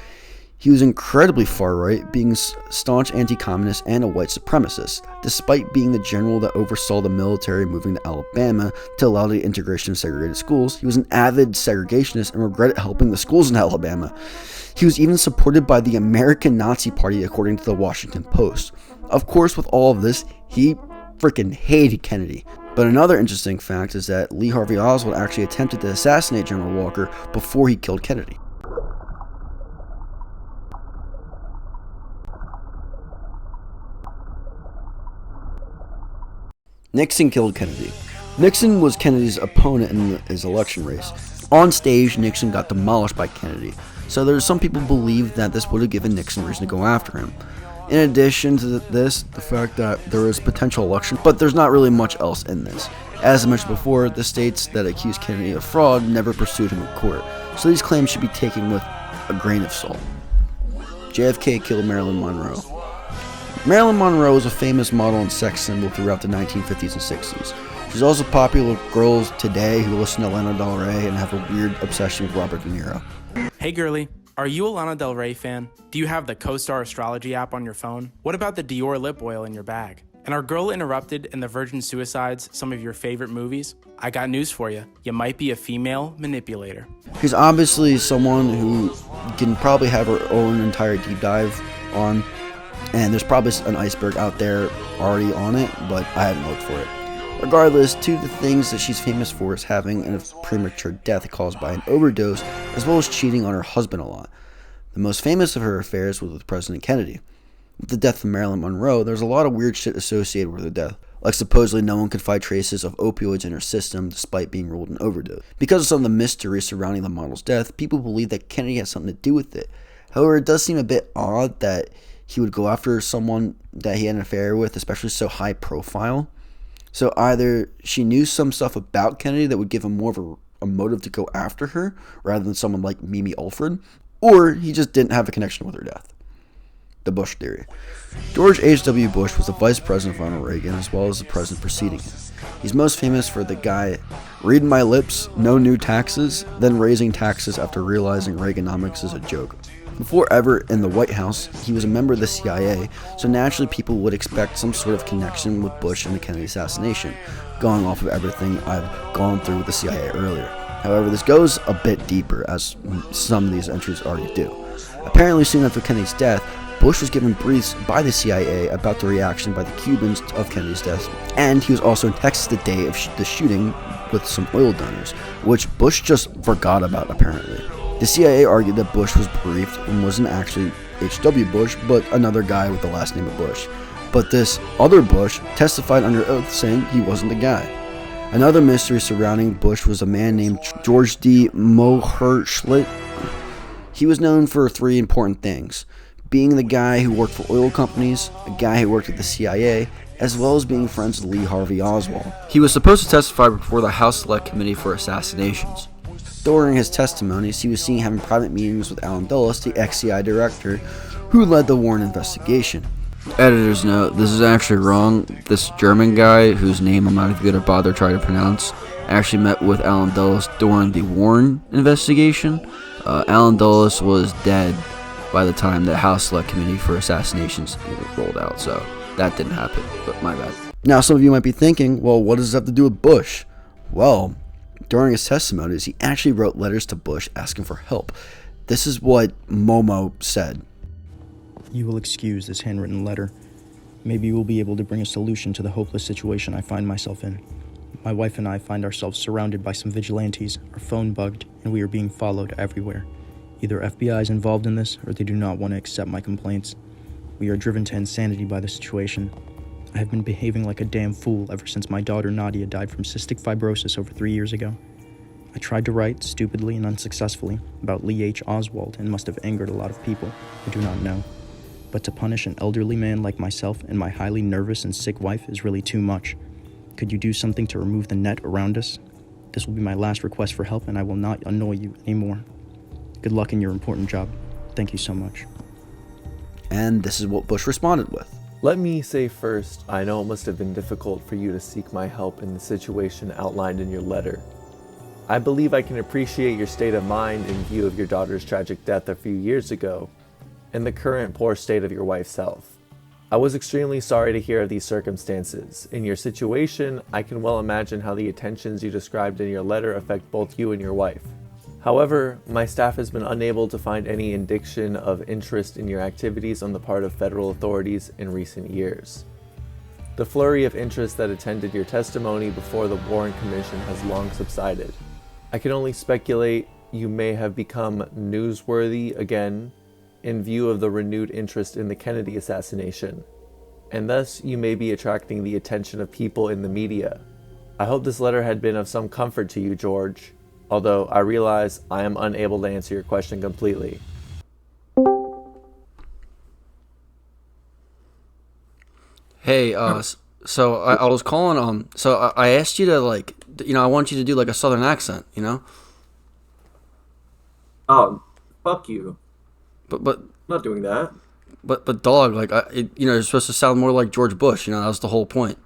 He was incredibly far-right, being staunch anti-communist and a white supremacist, despite being the general that oversaw the military moving to Alabama to allow the integration of segregated schools. He was an avid segregationist and regretted helping the schools in Alabama. He was even supported by the American Nazi Party, according to the Washington Post. Of course, with all of this, he freaking hated Kennedy. But another interesting fact is that Lee Harvey Oswald actually attempted to assassinate General Walker before he killed Kennedy. Nixon killed Kennedy. Nixon was Kennedy's opponent in his election race. On stage, Nixon got demolished by Kennedy, so there's some people believe that this would have given Nixon reason to go after him. In addition to this, the fact that there is potential election, but there's not really much else in this. As I mentioned before, the states that accused Kennedy of fraud never pursued him in court, so these claims should be taken with a grain of salt. JFK killed Marilyn Monroe. Marilyn Monroe was a famous model and sex symbol throughout the 1950s and 60s. She's also popular with girls today who listen to Lana Del Rey and have a weird obsession with Robert De Niro. Hey girly, are you a Lana Del Rey fan? Do you have the CoStar Astrology app on your phone? What about the Dior lip oil in your bag? And are Girl Interrupted and The Virgin Suicides some of your favorite movies? I got news for you. You might be a female manipulator. She's obviously someone who can probably have her own entire deep dive on, and there's probably an iceberg out there already on it, but I haven't looked for it. Regardless, two of the things that she's famous for is having a premature death caused by an overdose, as well as cheating on her husband a lot. The most famous of her affairs was with President Kennedy. With the death of Marilyn Monroe, there's a lot of weird shit associated with her death. Like supposedly no one could find traces of opioids in her system despite being ruled an overdose. Because of some of the mystery surrounding the model's death, people believe that Kennedy had something to do with it. However, it does seem a bit odd that he would go after someone that he had an affair with, especially so high profile. So either she knew some stuff about Kennedy that would give him more of a motive to go after her, rather than someone like Mimi Alford, or he just didn't have a connection with her death. The Bush theory. George H.W. Bush was the vice president of Ronald Reagan, as well as the president preceding him. He's most famous for the guy reading my lips, no new taxes, then raising taxes after realizing Reaganomics is a joke. Before ever in the White House, he was a member of the CIA, so naturally people would expect some sort of connection with Bush and the Kennedy assassination, going off of everything I've gone through with the CIA earlier. However, this goes a bit deeper, as some of these entries already do. Apparently, soon after Kennedy's death, Bush was given briefs by the CIA about the reaction by the Cubans of Kennedy's death, and he was also in Texas the day of the shooting with some oil donors, which Bush just forgot about apparently. The CIA argued that Bush was briefed and wasn't actually H.W. Bush, but another guy with the last name of Bush. But this other Bush testified under oath saying he wasn't the guy. Another mystery surrounding Bush was a man named George D. Moherschlit. He was known for three important things: being the guy who worked for oil companies, a guy who worked at the CIA, as well as being friends with Lee Harvey Oswald. He was supposed to testify before the House Select Committee for Assassinations. During his testimonies, he was seen having private meetings with Allen Dulles, the ex-CIA director, who led the Warren investigation. Editor's note, this is actually wrong. This German guy, whose name I'm not even going to bother trying to pronounce, actually met with Allen Dulles during the Warren investigation. Allen Dulles was dead by the time the House Select Committee for Assassinations rolled out, so that didn't happen, but my bad. Now, some of you might be thinking, well, what does this have to do with Bush? Well, during his testimonies, he actually wrote letters to Bush asking for help. This is what Momo said. You will excuse this handwritten letter. Maybe you will be able to bring a solution to the hopeless situation I find myself in. My wife and I find ourselves surrounded by some vigilantes, our phone bugged, and we are being followed everywhere. Either FBI is involved in this, or they do not want to accept my complaints. We are driven to insanity by the situation. I have been behaving like a damn fool ever since my daughter Nadia died from cystic fibrosis over 3 years ago. I tried to write, stupidly and unsuccessfully, about Lee H. Oswald and must have angered a lot of people who do not know. But to punish an elderly man like myself and my highly nervous and sick wife is really too much. Could you do something to remove the net around us? This will be my last request for help, and I will not annoy you anymore. Good luck in your important job. Thank you so much. And this is what Bush responded with. Let me say first, I know it must have been difficult for you to seek my help in the situation outlined in your letter. I believe I can appreciate your state of mind in view of your daughter's tragic death a few years ago, and the current poor state of your wife's health. I was extremely sorry to hear of these circumstances. In your situation, I can well imagine how the attentions you described in your letter affect both you and your wife. However, my staff has been unable to find any indication of interest in your activities on the part of federal authorities in recent years. The flurry of interest that attended your testimony before the Warren Commission has long subsided. I can only speculate you may have become newsworthy again in view of the renewed interest in the Kennedy assassination. and thus you may be attracting the attention of people in the media. I hope this letter had been of some comfort to you, George, although I realize I am unable to answer your question completely. Hey, so I was calling, so I asked you to, like, I want you to do, like, a southern accent, Oh, fuck you. But, I'm not doing that. but dog, like, you're supposed to sound more like George Bush, that was the whole point.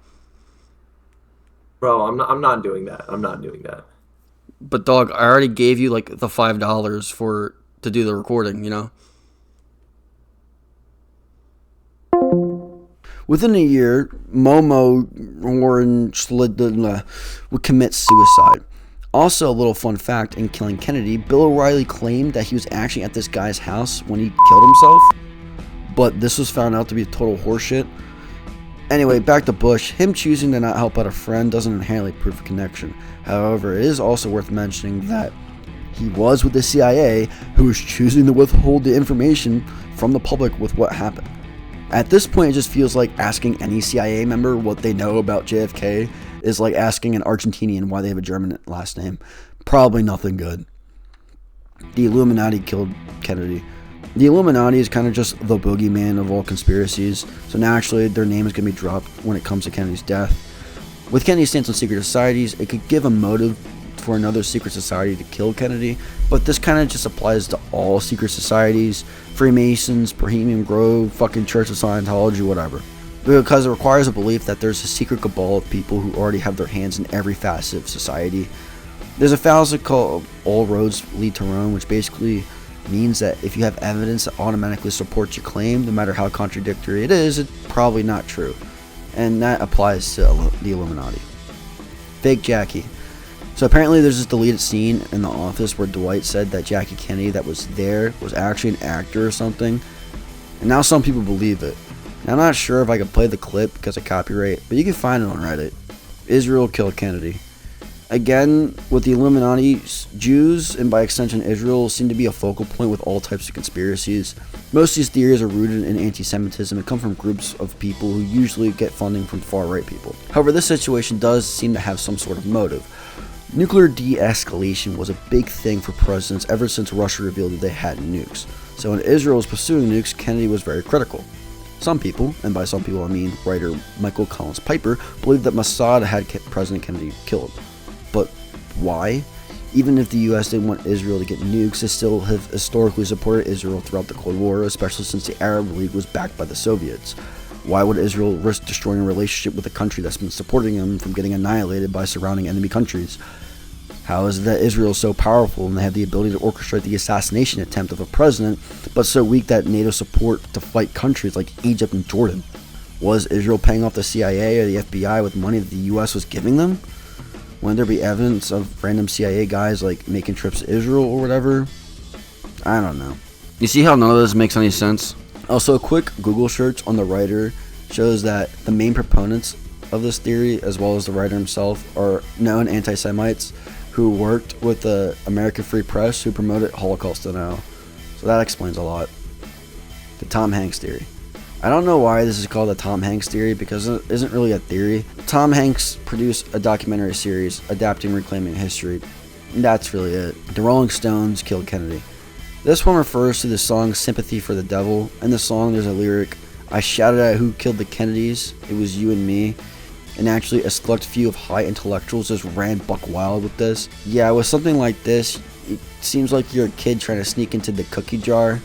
Bro, I'm not doing that. I'm not doing that. But dog, I already gave you, like, the $5 to do the recording, Within a year, Momo Warren would commit suicide. Also, a little fun fact in killing Kennedy, Bill O'Reilly claimed that he was actually at this guy's house when he killed himself, but this was found out to be total horseshit. Anyway, back to Bush. Him choosing to not help out a friend doesn't inherently prove a connection. However, it is also worth mentioning that he was with the CIA, who was choosing to withhold the information from the public with what happened. At this point, it just feels like asking any CIA member what they know about JFK is like asking an Argentinian why they have a German last name. Probably nothing good. The Illuminati killed Kennedy. The Illuminati is kind of just the boogeyman of all conspiracies, so naturally their name is going to be dropped when it comes to Kennedy's death. With Kennedy's stance on secret societies, it could give a motive for another secret society to kill Kennedy, but this kind of just applies to all secret societies, Freemasons, Bohemian Grove, fucking Church of Scientology, whatever. Because it requires a belief that there's a secret cabal of people who already have their hands in every facet of society. There's a fallacy called all roads lead to Rome, which basically means that if you have evidence that automatically supports your claim, no matter how contradictory it is, it's probably not true. And that applies to the Illuminati. Fake Jackie. So apparently there's this deleted scene in The Office where Dwight said that Jackie Kennedy that was there was actually an actor or something. And now some people believe it. Now, I'm not sure if I can play the clip because of copyright, but you can find it on Reddit. Israel killed Kennedy. Again, with the Illuminati, Jews, and by extension Israel, seem to be a focal point with all types of conspiracies. Most of these theories are rooted in anti-Semitism and come from groups of people who usually get funding from far-right people. However, this situation does seem to have some sort of motive. Nuclear de-escalation was a big thing for presidents ever since Russia revealed that they had nukes. So when Israel was pursuing nukes, Kennedy was very critical. Some people, and by some people I mean writer Michael Collins Piper, believed that Mossad had President Kennedy killed. But why? Even if the US didn't want Israel to get nukes, they still have historically supported Israel throughout the Cold War, especially since the Arab League was backed by the Soviets. Why would Israel risk destroying a relationship with a country that's been supporting them from getting annihilated by surrounding enemy countries? How is it that Israel is so powerful and they have the ability to orchestrate the assassination attempt of a president, but so weak that NATO support to fight countries like Egypt and Jordan? Was Israel paying off the CIA or the FBI with money that the US was giving them? Wouldn't there be evidence of random CIA guys like making trips to Israel or whatever? I don't know. You see how none of this makes any sense? Also, a quick Google search on the writer shows that the main proponents of this theory, as well as the writer himself, are known anti-Semites who worked with the American Free Press who promoted Holocaust denial. So that explains a lot. The Tom Hanks theory. I don't know why this is called the Tom Hanks theory because it isn't really a theory. Tom Hanks produced a documentary series adapting Reclaiming History. That's really it. The Rolling Stones killed Kennedy. This one refers to the song Sympathy for the Devil. In the song there's a lyric, I shouted at who killed the Kennedys, it was you and me. And actually a select few of high intellectuals just ran buck wild with this. Yeah, with something like this, it seems like you're a kid trying to sneak into the cookie jar.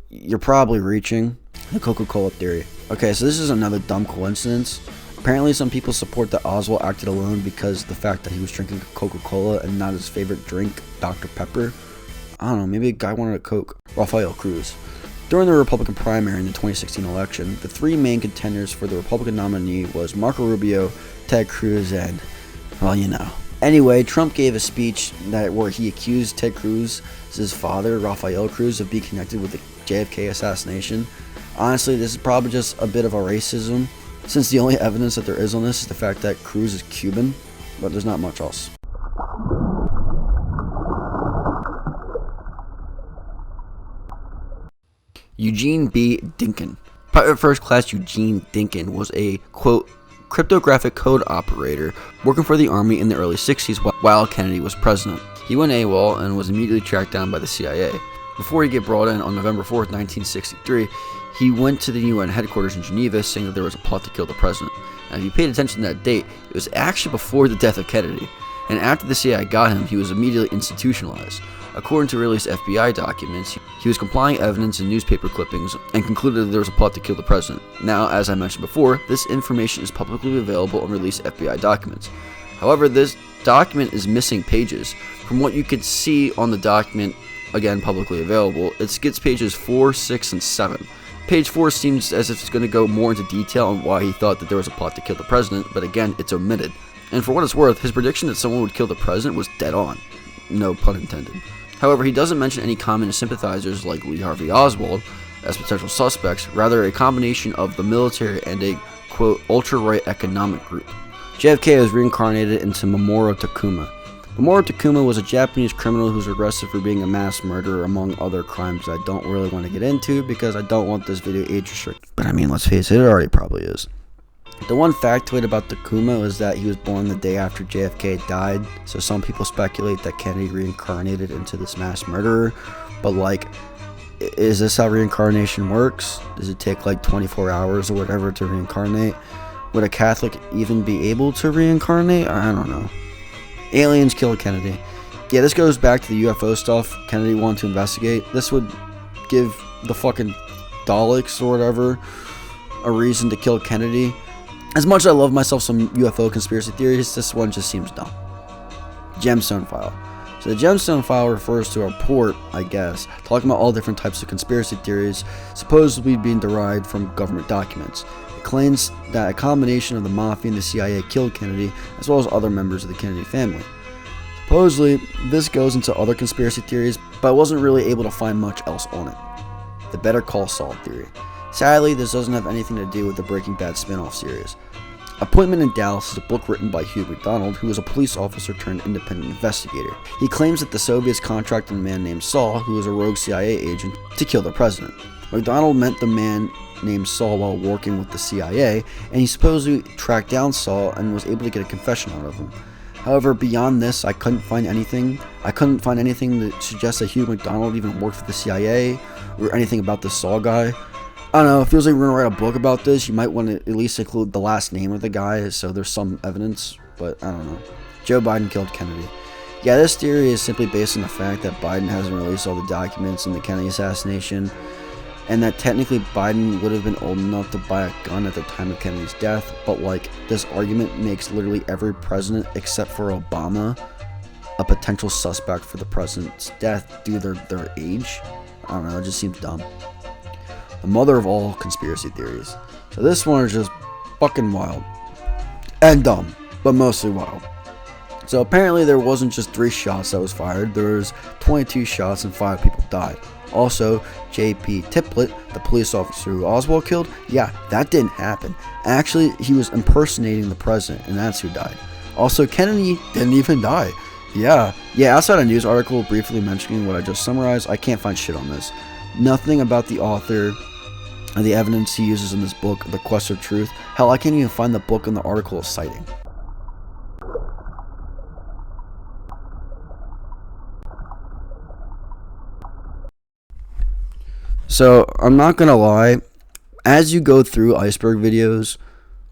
You're probably reaching. The Coca-Cola theory. Okay, so this is another dumb coincidence. Apparently some people support that Oswald acted alone because the fact that he was drinking Coca-Cola and not his favorite drink, Dr. Pepper. I don't know, maybe a guy wanted a Coke. Rafael Cruz. During the Republican primary in the 2016 election, the three main contenders for the Republican nominee was Marco Rubio, Ted Cruz, and, well, you know. Anyway, Trump gave a speech where he accused Ted Cruz's father, Rafael Cruz, of being connected with the JFK assassination. Honestly, this is probably just a bit of a racism, since the only evidence that there is on this is the fact that Cruz is Cuban, but there's not much else. Eugene B. Dinkin. Private First Class Eugene Dinkin was a, quote, cryptographic code operator working for the Army in the early 60s while Kennedy was president. He went AWOL and was immediately tracked down by the CIA. Before he get brought in on November 4th, 1963, he went to the UN headquarters in Geneva saying that there was a plot to kill the president. Now, if you paid attention to that date, it was actually before the death of Kennedy. And after the CIA got him, he was immediately institutionalized. According to released FBI documents, he was complying evidence and newspaper clippings and concluded that there was a plot to kill the president. Now, as I mentioned before, this information is publicly available in released FBI documents. However, this document is missing pages. From what you could see on the document, again publicly available, it skips pages 4, 6, and 7. Page 4 seems as if it's going to go more into detail on why he thought that there was a plot to kill the president, but again, it's omitted. And for what it's worth, his prediction that someone would kill the president was dead on. No pun intended. However, he doesn't mention any communist sympathizers like Lee Harvey Oswald as potential suspects, rather a combination of the military and a, quote, ultra-right economic group. JFK was reincarnated into Mamoru Takuma. Mamoru Takuma was a Japanese criminal who was arrested for being a mass murderer among other crimes I don't really want to get into because I don't want this video age restricted. But I mean, let's face it, it already probably is. The one factoid about Takuma was that he was born the day after JFK died, so some people speculate that Kennedy reincarnated into this mass murderer, but like, is this how reincarnation works? Does it take like 24 hours or whatever to reincarnate? Would a Catholic even be able to reincarnate? I don't know. Aliens killed Kennedy. Yeah, this goes back to the UFO stuff Kennedy wanted to investigate. This would give the fucking Daleks or whatever a reason to kill Kennedy. As much as I love myself some UFO conspiracy theories, this one just seems dumb. Gemstone File. So the Gemstone File refers to a report, I guess, talking about all different types of conspiracy theories supposedly being derived from government documents. It claims that a combination of the Mafia and the CIA killed Kennedy, as well as other members of the Kennedy family. Supposedly, this goes into other conspiracy theories, but I wasn't really able to find much else on it. The Better Call Saul theory. Sadly, this doesn't have anything to do with the Breaking Bad spin-off series. Appointment in Dallas is a book written by Hugh McDonald, who was a police officer turned independent investigator. He claims that the Soviets contracted a man named Saul, who was a rogue CIA agent, to kill the president. McDonald met the man named Saul while working with the CIA, and he supposedly tracked down Saul and was able to get a confession out of him. However, beyond this, I couldn't find anything that suggests that Hugh McDonald even worked for the CIA or anything about this Saul guy. I don't know, it feels like we're going to write a book about this. You might want to at least include the last name of the guy so there's some evidence, but I don't know. Joe Biden killed Kennedy. Yeah, this theory is simply based on the fact that Biden hasn't released all the documents in the Kennedy assassination, and that technically Biden would have been old enough to buy a gun at the time of Kennedy's death, but like, this argument makes literally every president except for Obama a potential suspect for the president's death due to their age. I don't know, it just seems dumb. The mother of all conspiracy theories. So this one is just fucking wild. And dumb, but mostly wild. So apparently there wasn't just 3 shots that was fired, there was 22 shots and 5 people died. Also, J.P. Tippit, the police officer who Oswald killed, yeah, that didn't happen. Actually, he was impersonating the president, and that's who died. Also, Kennedy didn't even die. Yeah, outside a news article briefly mentioning what I just summarized, I can't find shit on this. Nothing about the author and the evidence he uses in this book, The Quest of Truth. Hell, I can't even find the book in the article is citing. So, I'm not gonna lie, as you go through iceberg videos,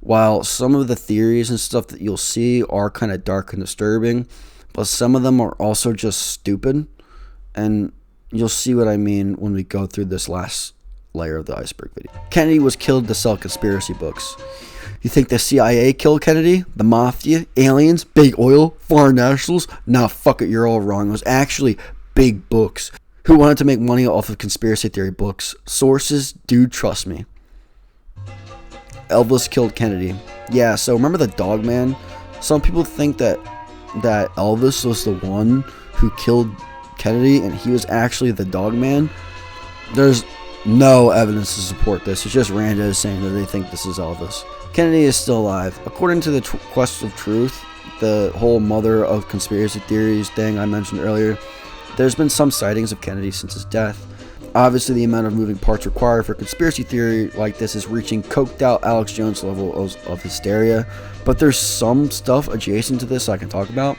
while some of the theories and stuff that you'll see are kind of dark and disturbing, but some of them are also just stupid, and you'll see what I mean when we go through this last layer of the iceberg video. Kennedy was killed to sell conspiracy books. You think the CIA killed Kennedy? The Mafia? Aliens? Big oil? Foreign nationals? Nah, fuck it, you're all wrong. It was actually big books. Who wanted to make money off of conspiracy theory books? Sources? Dude, trust me. Elvis killed Kennedy. Yeah, so remember the dog man? Some people think that Elvis was the one who killed Kennedy and he was actually the dog man. There's no evidence to support this. It's just randos saying that they think this is Elvis. Kennedy is still alive. According to the Quest of Truth, the whole mother of conspiracy theories thing I mentioned earlier, there's been some sightings of Kennedy since his death. Obviously, the amount of moving parts required for a conspiracy theory like this is reaching coked out Alex Jones level of hysteria, but there's some stuff adjacent to this I can talk about.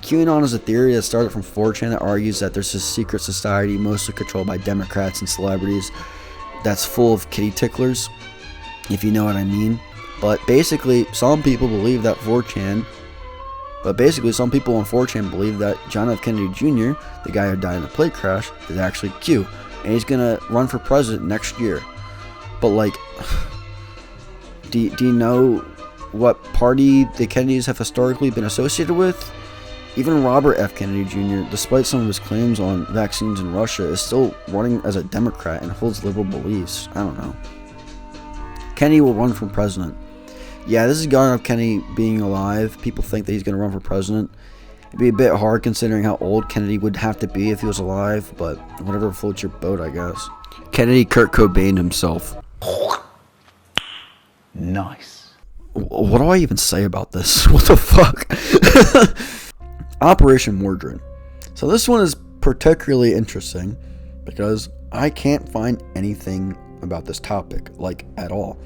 QAnon is a theory that started from 4chan that argues that there's a secret society mostly controlled by Democrats and celebrities that's full of kitty ticklers, if you know what I mean. But basically, some people believe that 4chan some people on 4chan believe that John F. Kennedy Jr., the guy who died in a plane crash, is actually Q, and he's gonna run for president next year. But like, do you know what party the Kennedys have historically been associated with? Even Robert F. Kennedy Jr., despite some of his claims on vaccines in Russia, is still running as a Democrat and holds liberal beliefs. I don't know. Kennedy will run for president. Yeah, this is John F. Kennedy being alive. People think that he's going to run for president. It'd be a bit hard considering how old Kennedy would have to be if he was alive, but whatever floats your boat, I guess. Kennedy Kurt Cobain himself. Nice. What do I even say about this? What the fuck? Operation Mordred. So this one is particularly interesting because I can't find anything about this topic, like, at all.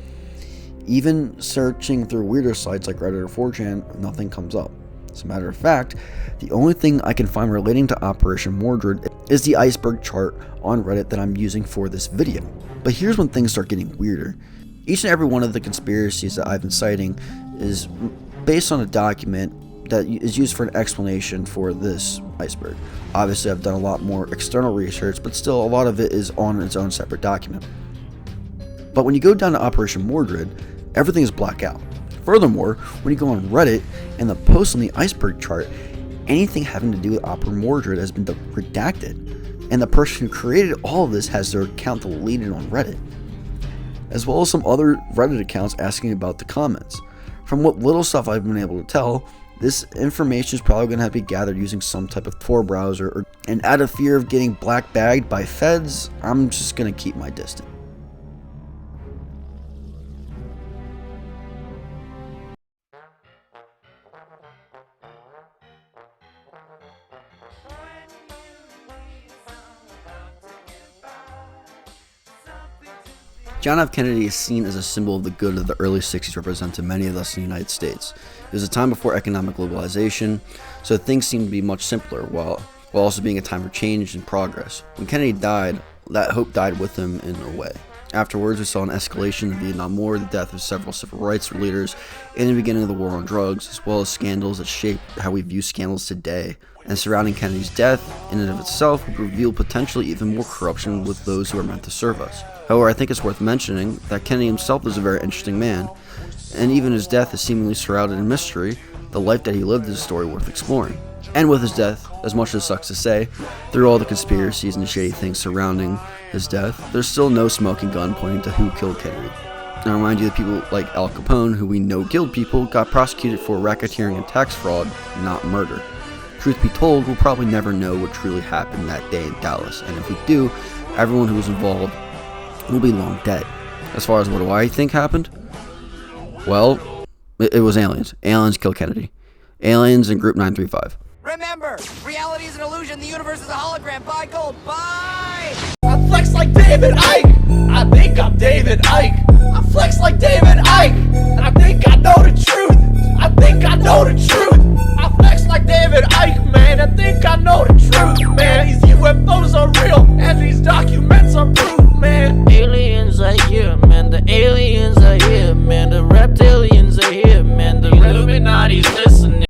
Even searching through weirder sites like Reddit or 4chan, nothing comes up. As a matter of fact, the only thing I can find relating to Operation Mordred is the iceberg chart on Reddit that I'm using for this video. But here's when things start getting weirder. Each and every one of the conspiracies that I've been citing is based on a document that is used for an explanation for this iceberg. Obviously, I've done a lot more external research, but still a lot of it is on its own separate document. But when you go down to Operation Mordred, everything is blacked out. Furthermore, when you go on Reddit and the post on the iceberg chart, anything having to do with Operation Mordred has been redacted, and the person who created all of this has their account deleted on Reddit, as well as some other Reddit accounts asking about the comments. From what little stuff I've been able to tell, this information is probably going to have to be gathered using some type of Tor browser, and out of fear of getting black bagged by feds, I'm just going to keep my distance. John F. Kennedy is seen as a symbol of the good that the early 60s represent to many of us in the United States. It was a time before economic globalization, so things seemed to be much simpler, while also being a time for change and progress. When Kennedy died, that hope died with him in a way. Afterwards, we saw an escalation in the Vietnam War, the death of several civil rights leaders, and the beginning of the war on drugs, as well as scandals that shaped how we view scandals today. And surrounding Kennedy's death, in and of itself, would reveal potentially even more corruption with those who are meant to serve us. However, I think it's worth mentioning that Kennedy himself is a very interesting man, and even his death is seemingly shrouded in mystery. The life that he lived is a story worth exploring. And with his death, as much as it sucks to say, through all the conspiracies and the shady things surrounding his death, there's still no smoking gun pointing to who killed Kennedy. And I remind you that people like Al Capone, who we know killed people, got prosecuted for racketeering and tax fraud, not murder. Truth be told, we'll probably never know what truly happened that day in Dallas, and if we do, everyone who was involved will be long dead. As far as what do I think happened? Well, it was aliens. Aliens killed Kennedy. Aliens in Group 935. Remember, reality is an illusion, the universe is a hologram. Bye, gold, bye! I flex like David Icke! I think I'm David Icke! I flex like David